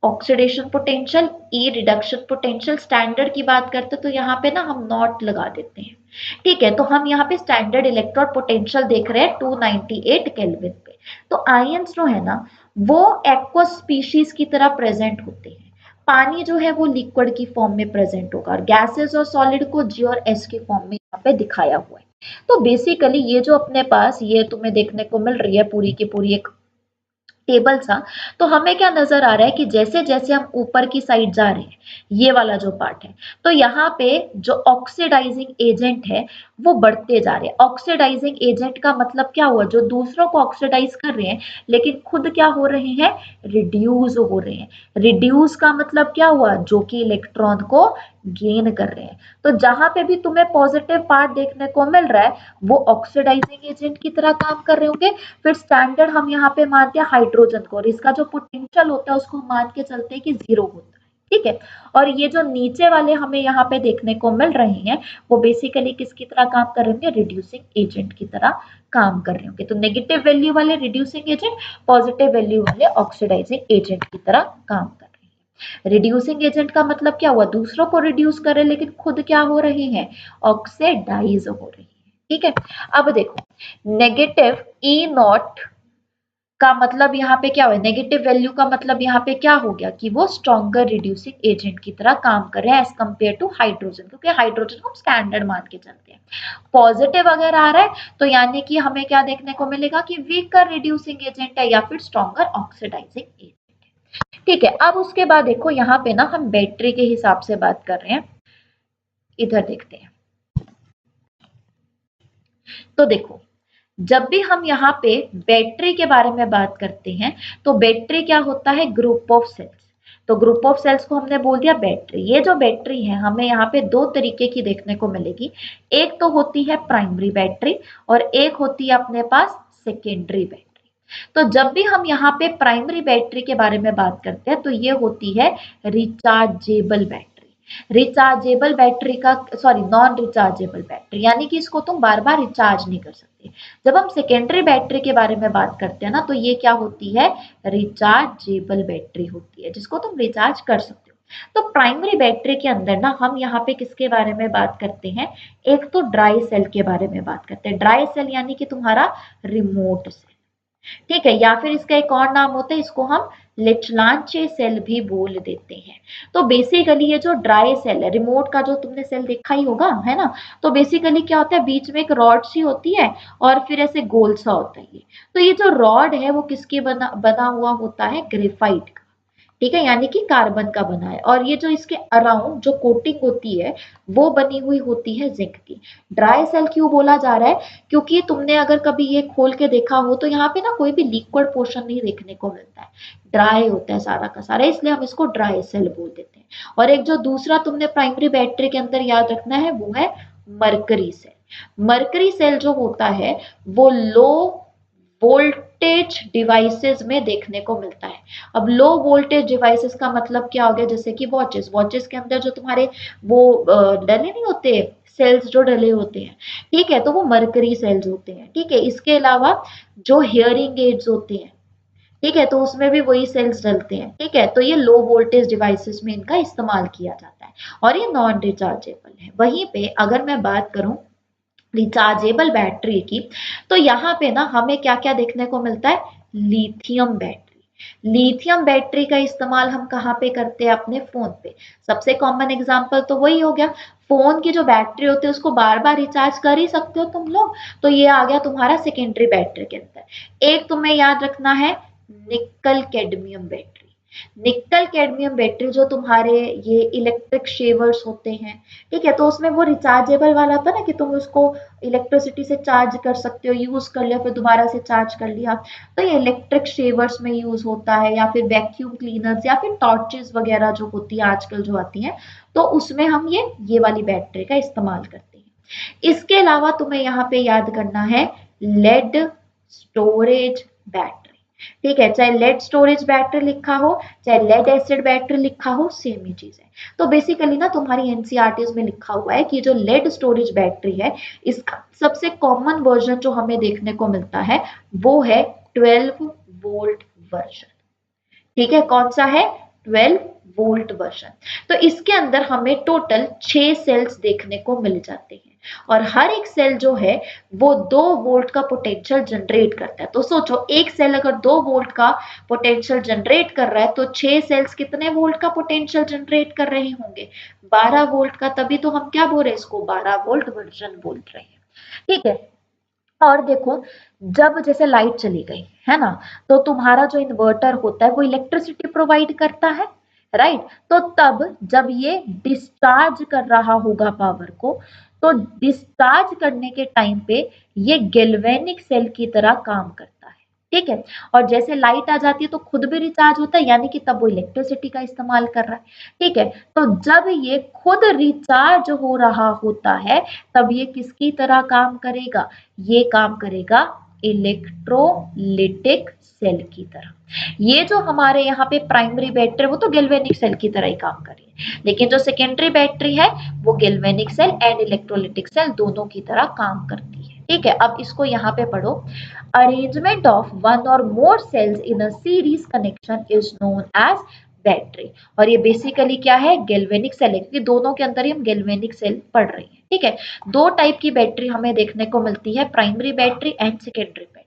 ऑक्सीडेशन पोटेंशियल, ई रिडक्शन पोटेंशियल, स्टैंडर्ड की बात करते हैं तो यहाँ पे ना हम नॉट लगा देते हैं, ठीक है। तो हम यहाँ पे स्टैंडर्ड इलेक्ट्रोड पोटेंशियल देख रहे हैं 298 केल्विन पे। तो आयंस जो है ना वो एक्वस स्पीशीज की तरह प्रेजेंट होते हैं। पानी जो है वो लिक्विड की फॉर्म में प्रेजेंट होगा और गैसेस और सॉलिड को जी और एस के फॉर्म में यहाँ पे दिखाया हुआ है। तो बेसिकली ये जो अपने पास ये तुम्हें देखने को मिल रही है पूरी की पूरी एक टेबल सा, तो हमें क्या नजर आ रहा है कि जैसे जैसे हम ऊपर की साइड जा रहे हैं, ये वाला जो पार्ट है, तो यहाँ पे जो ऑक्सीडाइजिंग एजेंट है वो बढ़ते जा रहे हैं। ऑक्सीडाइजिंग एजेंट का मतलब क्या हुआ, जो दूसरों को ऑक्सीडाइज कर रहे हैं लेकिन खुद क्या हो रहे हैं, रिड्यूस हो रहे हैं। रिड्यूस का मतलब क्या हुआ, जो कि इलेक्ट्रॉन को गेन कर रहे हैं। तो जहां पे भी तुम्हें पॉजिटिव पार्ट देखने को मिल रहा है वो ऑक्सीडाइजिंग एजेंट की तरह काम कर रहे होंगे। फिर स्टैंडर्ड हम यहाँ पे मानते हैं हाइड्रोजन को, और इसका जो पोटेंशियल होता है उसको हम मान के चलते हैं कि 0 होता है, ठीक है। और ये जो नीचे वाले हमें यहाँ पे देखने को मिल रहे हैं वो बेसिकली किसकी तरह काम कर रहे होंगे, रिड्यूसिंग एजेंट की तरह काम कर रहे होंगे। तो नेगेटिव वैल्यू वाले रिड्यूसिंग एजेंट, पॉजिटिव वैल्यू वाले ऑक्सीडाइजिंग एजेंट की तरह काम कर रहे हैं। रिड्यूसिंग एजेंट का मतलब क्या हुआ, दूसरों को रिड्यूस करे लेकिन खुद क्या हो रहे हैं, ऑक्सीडाइज हो रहे हैं, ठीक है। अब देखो नेगेटिव ई नॉट का मतलब यहाँ पे क्या हुआ, नेगेटिव वैल्यू का मतलब यहाँ पे क्या हो गया कि वो स्ट्रॉन्गर रिड्यूसिंग एजेंट की तरह काम कर रहे हैं एज कंपेयर टू हाइड्रोजन, क्योंकि हाइड्रोजन को हम स्टैंडर्ड मान के चलते हैं। पॉजिटिव अगर आ रहा है तो यानी कि हमें क्या देखने को मिलेगा कि वीकर रिड्यूसिंग एजेंट है या फिर स्ट्रॉन्गर ऑक्सीडाइजिंग एजेंट है, ठीक है। अब उसके बाद देखो यहाँ पे ना हम बैटरी के हिसाब से बात कर रहे हैं, इधर देखते हैं। तो देखो जब भी हम यहाँ पे बैटरी के बारे में बात करते हैं तो बैटरी क्या होता है, ग्रुप ऑफ सेल्स। तो ग्रुप ऑफ सेल्स को हमने बोल दिया बैटरी। ये जो बैटरी है हमें यहाँ पे दो तरीके की देखने को मिलेगी। एक तो होती है प्राइमरी बैटरी और एक होती है अपने पास सेकेंडरी बैटरी। तो जब भी हम यहाँ पे प्राइमरी बैटरी के बारे में बात करते हैं तो ये होती है रिचार्जेबल बैटरी। रिचार्जेबल बैटरी का, सॉरी, नॉन रिचार्जेबल बैटरी, यानी कि इसको तुम बार बार रिचार्ज नहीं कर सकते। जब हम सेकेंडरी बैटरी के बारे में बात करते हैं ना तो ये क्या होती है, रिचार्जेबल बैटरी होती है जिसको तुम रिचार्ज कर सकते हो। तो प्राइमरी बैटरी के अंदर ना हम यहाँ पे किसके बारे में बात करते हैं, एक तो ड्राई सेल के बारे में बात करते हैं। ड्राई सेल यानी कि तुम्हारा रिमोट सेल, ठीक है, या फिर इसका एक और नाम होता है, इसको हम लेचलांचे सेल भी बोल देते हैं। तो बेसिकली ये जो ड्राई सेल है, रिमोट का जो तुमने सेल देखा ही होगा, है ना, तो बेसिकली क्या होता है, बीच में एक रॉड सी होती है और फिर ऐसे गोल सा होता है ये। तो ये जो रॉड है वो किसके बना हुआ होता है, ग्रेफाइट का, ठीक है, यानी कि कार्बन का बना है। और ये जो इसके अराउंड जो कोटिंग होती है वो बनी हुई होती है जिंक की। ड्राई सेल क्यों बोला जा रहा है, क्योंकि तुमने अगर कभी ये खोल के देखा हो तो यहाँ पे ना कोई भी लिक्विड पोर्शन नहीं देखने को मिलता है, ड्राई होता है सारा का सारा, इसलिए हम इसको ड्राई सेल बोल देते हैं। और एक जो दूसरा तुमने प्राइमरी बैटरी के अंदर याद रखना है वो है मरकरी सेल। मरकरी सेल जो होता है वो लो वोल्टेज डिवाइसेस में देखने को मिलता है। अब लो वोल्टेज डिवाइसेस का मतलब क्या हो गया, जैसे कि वॉचेस, वॉचेस के अंदर जो तुम्हारे वो डले नहीं होते सेल्स जो डले होते हैं, ठीक है, तो वो मरकरी सेल्स होते हैं, ठीक है। इसके अलावा जो हियरिंग एड्स होते हैं, ठीक है, तो उसमें भी वही सेल्स डलते हैं, ठीक है। तो ये लो वोल्टेज डिवाइसेस में इनका इस्तेमाल किया जाता है और ये नॉन रिचार्जेबल है। वहीं पे अगर मैं बात करूं रिचार्जेबल बैटरी की, तो यहाँ पे ना हमें क्या क्या देखने को मिलता है, लिथियम बैटरी। लिथियम बैटरी का इस्तेमाल हम कहाँ पे करते हैं, अपने फोन पे। सबसे कॉमन एग्जांपल तो वही हो गया, फोन की जो बैटरी होती है उसको बार बार रिचार्ज कर ही सकते हो तुम लोग, तो ये आ गया तुम्हारा सेकेंडरी बैटरी के अंदर। एक तुम्हें याद रखना है निकल कैडमियम बैटरी। निकल कैडमियम बैटरी जो तुम्हारे ये इलेक्ट्रिक शेवर्स होते हैं, ठीक है, तो उसमें वो रिचार्जेबल वाला था ना कि तुम उसको इलेक्ट्रिसिटी से चार्ज कर सकते हो, यूज कर लिया फिर दोबारा से चार्ज कर लिया, तो ये इलेक्ट्रिक शेवर्स में यूज होता है, या फिर वैक्यूम क्लीनर्स या फिर टॉर्चेस वगैरह जो होती है आजकल जो आती हैं, तो उसमें हम ये वाली बैटरी का इस्तेमाल करते हैं। इसके अलावा तुम्हें यहाँ पे याद करना है लेड स्टोरेज बैटरी, ठीक है, चाहे लेड स्टोरेज बैटरी लिखा हो चाहे लेड एसिड बैटरी लिखा हो, सेम ही चीज है। तो बेसिकली ना तुम्हारी एनसीईआरटीज में लिखा हुआ है कि जो लेड स्टोरेज बैटरी है, इसका सबसे कॉमन वर्जन जो हमें देखने को मिलता है वो है 12 वोल्ट वर्जन, ठीक है। कौन सा है, 12 वोल्ट वर्जन। तो इसके अंदर हमें टोटल 6 सेल्स देखने को मिल जाते हैं और हर एक सेल जो है वो 2 वोल्ट का पोटेंशियल जनरेट करता है। तो सोचो एक सेल अगर 2 वोल्ट का पोटेंशियल जनरेट कर रहा है तो 6 सेल्स कितने वोल्ट का पोटेंशियल जनरेट कर रहे होंगे, 12 वोल्ट का। तभी तो हम क्या बोल रहे हैं, इसको 12 वोल्ट वर्जन बोल रहे हैं, ठीक है। और देखो जब जैसे लाइट चली गई है ना, तो तुम्हारा जो इन्वर्टर होता है वो इलेक्ट्रिसिटी प्रोवाइड करता है, राइट। तो तब जब ये डिस्चार्ज कर रहा होगा पावर को, तो डिस्चार्ज करने के टाइम पे ये गैल्वेनिक सेल की तरह काम करता है, ठीक है। और जैसे लाइट आ जाती है तो खुद भी रिचार्ज होता है, यानी कि तब वो इलेक्ट्रिसिटी का इस्तेमाल कर रहा है, ठीक है। तो जब ये खुद रिचार्ज हो रहा होता है तब ये किसकी तरह काम करेगा, ये काम करेगा इलेक्ट्रोलिटिक सेल की तरह। ये जो हमारे यहाँ पे प्राइमरी बैटरी वो तो गैल्वेनिक सेल की तरह ही काम कर रही है, लेकिन जो सेकेंडरी बैटरी है वो galvanic cell and electrolytic cell दोनों की तरह काम करती है, ठीक है। अब इसको यहाँ पे पढ़ो, अरेंजमेंट ऑफ वन और more cells in a series connection is known as battery. और ये बेसिकली क्या है, गैल्वेनिक सेल है, क्योंकि दोनों के अंदर ही हम गैल्वेनिक सेल पढ़ रहे हैं, ठीक है। दो टाइप की बैटरी हमें देखने को मिलती है, primary battery and secondary battery.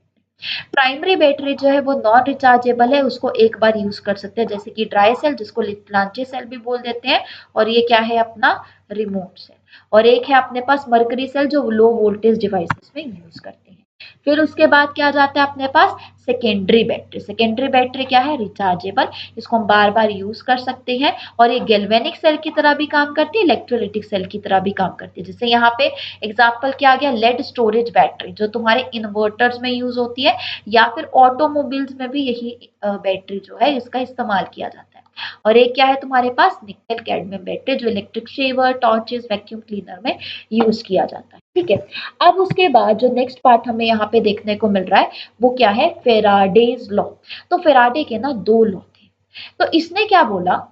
Primary battery जो है वो नॉन रिचार्जेबल है, उसको एक बार यूज कर सकते हैं, जैसे कि ड्राई सेल जिसको लिथलांची सेल भी बोल देते हैं, और ये क्या है अपना रिमोट सेल। और एक है अपने पास मरकरी सेल जो लो वोल्टेज डिवाइसेस में यूज करते हैं। फिर उसके बाद क्या जाता है अपने पास सेकेंडरी बैटरी। सेकेंडरी बैटरी क्या है, रिचार्जेबल, इसको हम बार बार यूज कर सकते हैं और ये गैल्वेनिक सेल की तरह भी काम करती है, इलेक्ट्रोलिटिक सेल की तरह भी काम करती है। जैसे यहाँ पे एग्जाम्पल क्या आ गया, लेड स्टोरेज बैटरी जो तुम्हारे इन्वर्टर्स में यूज होती है, या फिर ऑटोमोबाइल्स में भी यही बैटरी जो है इसका इस्तेमाल किया जाता है। और एक क्या है तुम्हारे पास निकल कैडमियम बैटरी जो electric shaver, torches, vacuum cleaner में यूज किया जाता है, ठीक है। अब उसके बाद जो नेक्स्ट पार्ट हमें यहाँ पे देखने को मिल रहा है वो क्या है, फेराडेज लॉ। तो फेराडे के ना 2 लॉ थे, तो इसने क्या बोला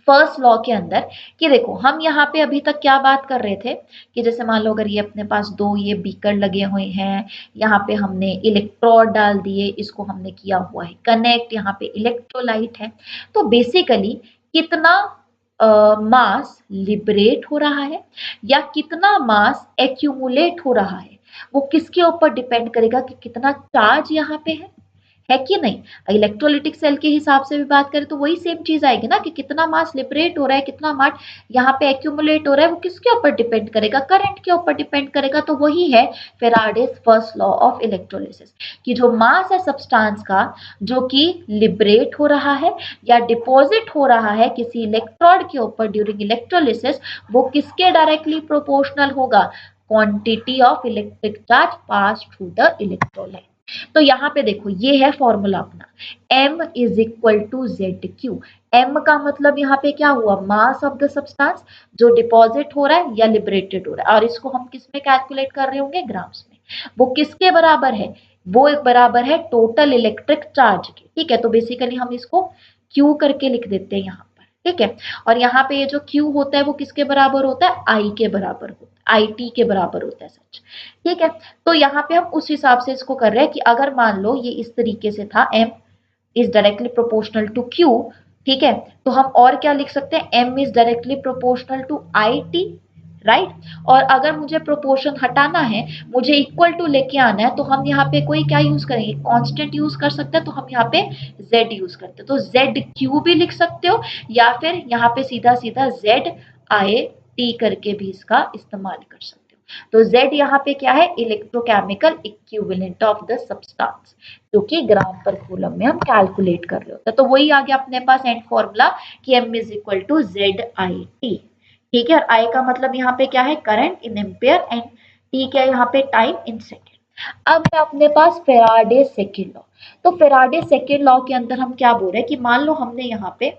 फर्स्ट लॉ के अंदर कि देखो हम यहाँ पे अभी तक क्या बात कर रहे थे कि जैसे मान लो अगर ये अपने पास 2 ये बीकर लगे हुए हैं, यहाँ पे हमने इलेक्ट्रोड डाल दिए, इसको हमने किया हुआ है कनेक्ट, यहाँ पे इलेक्ट्रोलाइट है, तो बेसिकली कितना मास लिबरेट हो रहा है या कितना मास एक्यूमुलेट हो रहा है, वो किसके ऊपर डिपेंड करेगा कि कितना चार्ज यहाँ पे है कि नहीं। इलेक्ट्रोलिटिक सेल के हिसाब से भी बात करें तो वही सेम चीज आएगी ना कि कितना मास लिबरेट हो रहा है, कितना मास यहाँ पे एक्यूमुलेट हो रहा है, वो किसके ऊपर डिपेंड करेगा, करंट के ऊपर डिपेंड करेगा। तो वही है Faraday's first law of electrolysis कि जो मास है सब्सटेंस का जो कि लिबरेट हो रहा है या डिपॉजिट हो रहा है किसी इलेक्ट्रोड के ऊपर ड्यूरिंग इलेक्ट्रोलिसिस, वो किसके डायरेक्टली प्रोपोर्शनल होगा, quantity of electric charge pass through the electrolyte. तो यहाँ पे देखो ये है फॉर्मूला अपना, m is equal to Z Q. m का मतलब यहाँ पे क्या हुआ, मास ऑफ द सब्सटेंस जो डिपॉजिट हो रहा है या लिबरेटेड हो रहा है, और इसको हम किस में कैलकुलेट कर रहे होंगे, ग्राम्स में। वो किसके बराबर है, वो एक बराबर है टोटल इलेक्ट्रिक चार्ज के। ठीक है, तो बेसिकली हम इसको Q करके लिख देते हैं यहाँ पर। ठीक है, और यहाँ पे ये जो Q होता है वो किसके बराबर होता है, I के बराबर होता है, IT के बराबर होता है सच। ठीक है, तो यहाँ पे हम उस हिसाब से इसको कर रहे हैं कि अगर मान लो ये इस तरीके से था, M is directly proportional to Q, ठीक है, तो हम और क्या लिख सकते हैं, M is directly proportional to IT, right. और अगर मुझे प्रोपोर्शन हटाना है, मुझे इक्वल टू लेके आना है, तो हम यहाँ पे कोई क्या यूज करेंगे, कांस्टेंट यूज कर सकते हैं, तो हम यहाँ पे Z यूज करते हैं, तो ZQ भी लिख सकते हो, या फिर यहाँ पे सीधा सीधा ZIT करके भी इसका इस्तेमाल कर सकते हो। तो Z यहाँ पे क्या है, electrochemical equivalent of the substance, जो कि ग्राम पर कूलम में हम कैलकुलेट कर रहे होते हैं। तो वही आ गया अपने पास एंड फॉर्मूला कि M is equal to ZIT। ठीक है, और I का मतलब यहाँ पे क्या है, current in ampere, and T क्या है यहाँ पे, टाइम इन सेकेंड। अब है अपने पास फेराडे सेकेंड लॉ। तो फेराडे सेकेंड लॉ के अंदर हम क्या बोल रहे हैं कि मान लो हमने यहाँ पे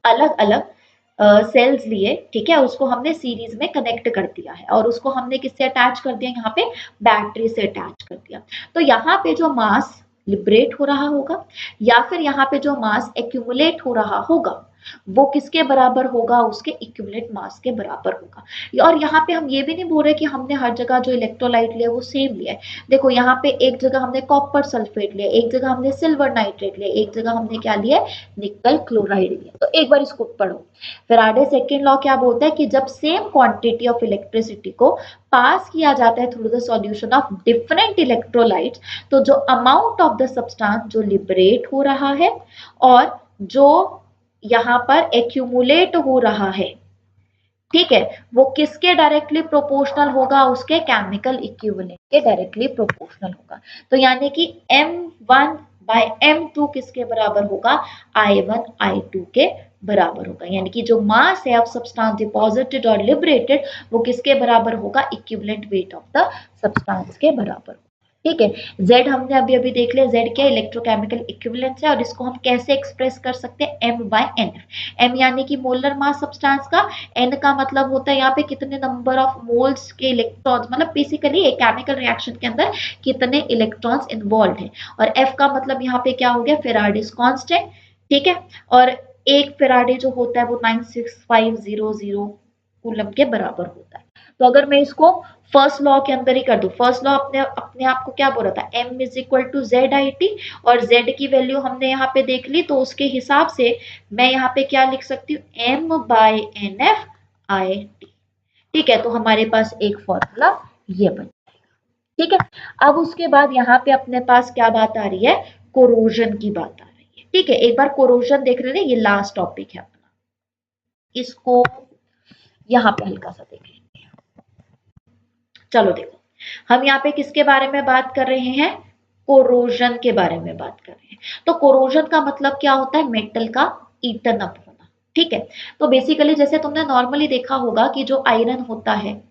अलग अलग सेल्स लिए, ठीक है, उसको हमने सीरीज में कनेक्ट कर दिया है, और उसको हमने किससे अटैच कर दिया, यहाँ पे बैटरी से अटैच कर दिया। तो यहाँ पे जो मास लिबरेट हो रहा होगा, या फिर यहाँ पे जो मास एक्यूमुलेट हो रहा होगा, वो किसके बराबर होगा, उसके इक्विवेलेंट मास के बराबर होगा। और यहाँ पे हम ये भी नहीं बोल रहे कि हमने हर जगह जो इलेक्ट्रोलाइट लिया वो सेम लिया है। देखो यहाँ पे एक जगह हमने कॉपर सल्फेट लिया, एक जगह हमने सिल्वर नाइट्रेट लिया, एक जगह हमने क्या लिया, निकल क्लोराइड लिया। तो एक बार इसको पढ़ो, फैराडे सेकेंड लॉ क्या बोलता है कि जब सेम क्वांटिटी ऑफ इलेक्ट्रिसिटी को पास किया जाता है through the solution of different electrolytes, तो जो अमाउंट ऑफ द सब्सटेंस जो लिबरेट हो रहा है और जो यहाँ पर एक्यूमुलेट हो रहा है, ठीक है, वो किसके डायरेक्टली प्रोपोर्शनल होगा, उसके केमिकल इक्विवेलेंट के डायरेक्टली प्रोपोर्शनल होगा। तो यानी कि M1 बाय M2 किसके बराबर होगा, I1 I2 के बराबर होगा। यानी कि जो मास है ऑफ सब्सटेंस डिपॉजिटेड और लिबरेटेड, वो किसके बराबर होगा, equivalent weight of the substance के बराबर। ठीक है, Z हमने अभी अभी देख लिया, Z क्या इलेक्ट्रोकेमिकल इक्विवेलेंस है, और इसको हम कैसे एक्सप्रेस कर सकते हैं, M बाय NF। M यानी कि मोलर मास सब्सटेंस का, N का मतलब होता है यहाँ पे कितने नंबर ऑफ मोल्स के इलेक्ट्रॉन्स, मतलब बेसिकली एक केमिकल रिएक्शन के अंदर कितने इलेक्ट्रॉन्स इन्वॉल्व है, और F का मतलब यहाँ पे क्या हो गया, फेराडेस कांस्टेंट। ठीक है, और एक फेराडे जो होता है वो 96500 कूलम के बराबर होता है। तो अगर मैं इसको फर्स्ट लॉ के अंदर ही कर दूं, फर्स्ट लॉ अपने अपने आप को क्या बोल रहा था, M is equal to ZIT, और Z की वैल्यू हमने यहाँ पे देख ली, तो उसके हिसाब से मैं यहाँ पे क्या लिख सकती हूँ, M बाय NF IT। ठीक है, तो हमारे पास एक फॉर्मूला ये बन जाएगा। ठीक है, अब उसके बाद यहाँ पे अपने पास क्या बात आ रही है, कोरोजन की बात आ रही है। ठीक है, एक बार कोरोजन देख रहे हैं, ये लास्ट टॉपिक है अपना, इसको यहाँ पे हल्का सा देख लेंगे। चलो देखो, हम यहाँ पे किसके बारे में बात कर रहे हैं, कोरोजन के बारे में बात कर रहे हैं। तो कोरोजन का मतलब क्या होता है, मेटल का ईटन अप होना। ठीक है, तो बेसिकली जैसे तुमने नॉर्मली देखा होगा कि जो आयरन होता है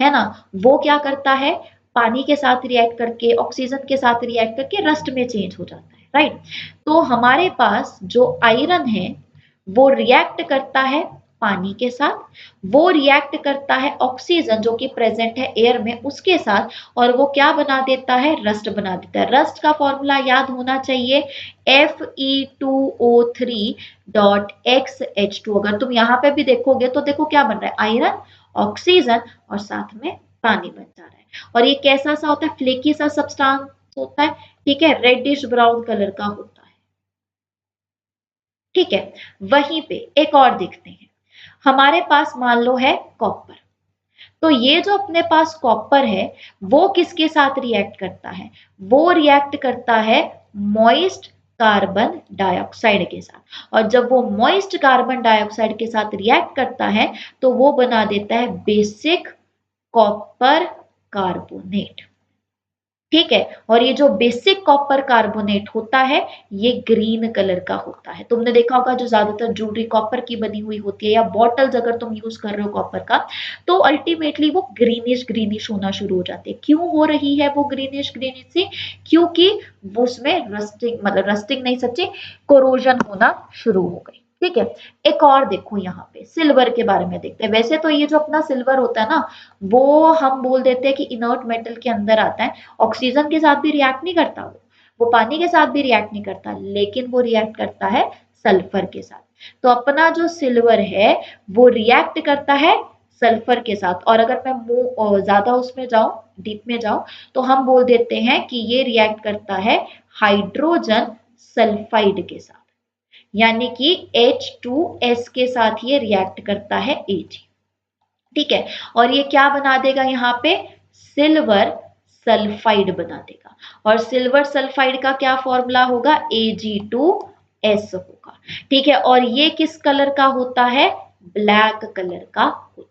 ना, वो क्या करता है, पानी के साथ रिएक्ट करके, ऑक्सीजन के साथ रिएक्ट करके रस्ट में चेंज हो जाता है, राइट। तो हमारे पास जो आयरन है वो रिएक्ट करता है पानी के साथ, वो रिएक्ट करता है ऑक्सीजन जो कि प्रेजेंट है एयर में उसके साथ, और वो क्या बना देता है, रस्ट बना देता है। रस्ट का फॉर्मूला याद होना चाहिए, Fe2O3.XH2। अगर तुम यहाँ पे भी देखोगे तो देखो क्या बन रहा है, आयरन, ऑक्सीजन और साथ में पानी बन जा रहा है। और ये कैसा सा होता है, फ्लेकी सा सब्सटेंस होता है। ठीक है, रेडिश ब्राउन कलर का होता है। ठीक है, वहीं पे एक और देखते हैं, हमारे पास मान लो है कॉपर। तो ये जो अपने पास कॉपर है वो किसके साथ रिएक्ट करता है, वो रिएक्ट करता है मॉइस्ट कार्बन डाइऑक्साइड के साथ, और जब वो मॉइस्ट कार्बन डाइऑक्साइड के साथ रिएक्ट करता है तो वो बना देता है बेसिक कॉपर कार्बोनेट। ठीक है, और ये जो बेसिक कॉपर कार्बोनेट होता है ये ग्रीन कलर का होता है। तुमने देखा होगा जो ज्यादातर ज्वेलरी कॉपर की बनी हुई होती है, या बॉटल्स अगर तुम यूज कर रहे हो कॉपर का, तो अल्टीमेटली वो ग्रीनिश ग्रीनिश होना शुरू हो जाती है। क्यों हो रही है वो ग्रीनिश ग्रीनिश सी, क्योंकि वो उसमें रस्टिंग, मतलब रस्टिंग नहीं सच्ची, कोरोजन होना शुरू हो गई। ठीक है। एक और देखो यहाँ पे सिल्वर के बारे में देखते हैं। वैसे तो ये जो अपना सिल्वर होता है ना, वो हम बोल देते हैं कि इनर्ट मेटल के अंदर आता है। ऑक्सीजन के साथ भी रिएक्ट नहीं करता वो पानी के साथ भी रिएक्ट नहीं करता, लेकिन वो रिएक्ट करता है सल्फर के साथ। तो अपना जो सिल्वर है वो रिएक्ट करता है सल्फर के साथ। और अगर मैं ज्यादा उसमें जाऊं, डीप में जाऊं, तो हम बोल देते हैं कि ये रिएक्ट करता है हाइड्रोजन सल्फाइड के साथ, यानी कि H2S के साथ ये रिएक्ट करता है Ag। ठीक है, और ये क्या बना देगा यहाँ पे, सिल्वर सल्फाइड बना देगा। और सिल्वर सल्फाइड का क्या फॉर्मूला होगा, Ag2S होगा। ठीक है, और ये किस कलर का होता है, ब्लैक कलर का होता है।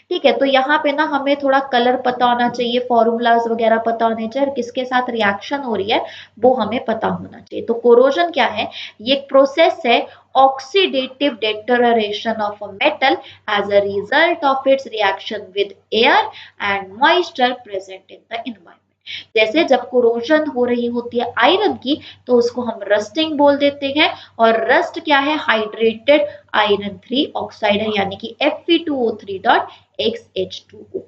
ठीक है, तो यहाँ पे ना हमें थोड़ा कलर पता होना चाहिए, फॉर्मूलाज वगैरह पता होने चाहिए, और किसके साथ रिएक्शन हो रही है वो हमें पता होना चाहिए। तो कोरोजन क्या है, ये एक प्रोसेस है, oxidative deterioration of a metal as a result of its reaction with air and moisture present in the environment। जैसे जब कोरोजन हो रही होती है आयरन की, तो उसको हम रस्टिंग बोल देते हैं। और रस्ट क्या है, हाइड्रेटेड आयरन 3 ऑक्साइड है, यानी कि Fe2O3.XH2O।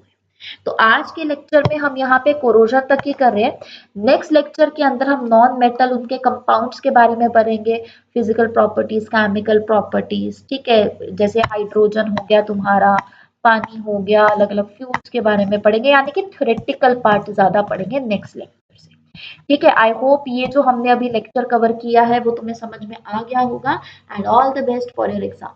तो आज के लेक्चर में हम यहाँ पे कोरोजन तक ही कर रहे हैं। नेक्स्ट लेक्चर के अंदर हम नॉन मेटल उनके कंपाउंड्स के बारे में पढ़ेंगे, फिजिकल प्रॉपर्टीज, केमिकल प्रॉपर्टीज। ठीक है, जैसे हाइड्रोजन हो गया तुम्हारा, पानी हो गया, अलग अलग फ्यूल्स के बारे में पढ़ेंगे, यानी कि थ्योरेटिकल पार्ट ज्यादा पढ़ेंगे नेक्स्ट लेक्चर से। ठीक है, आई होप ये जो हमने अभी लेक्चर कवर किया है वो तुम्हें समझ में आ गया होगा। And all the best for your exam.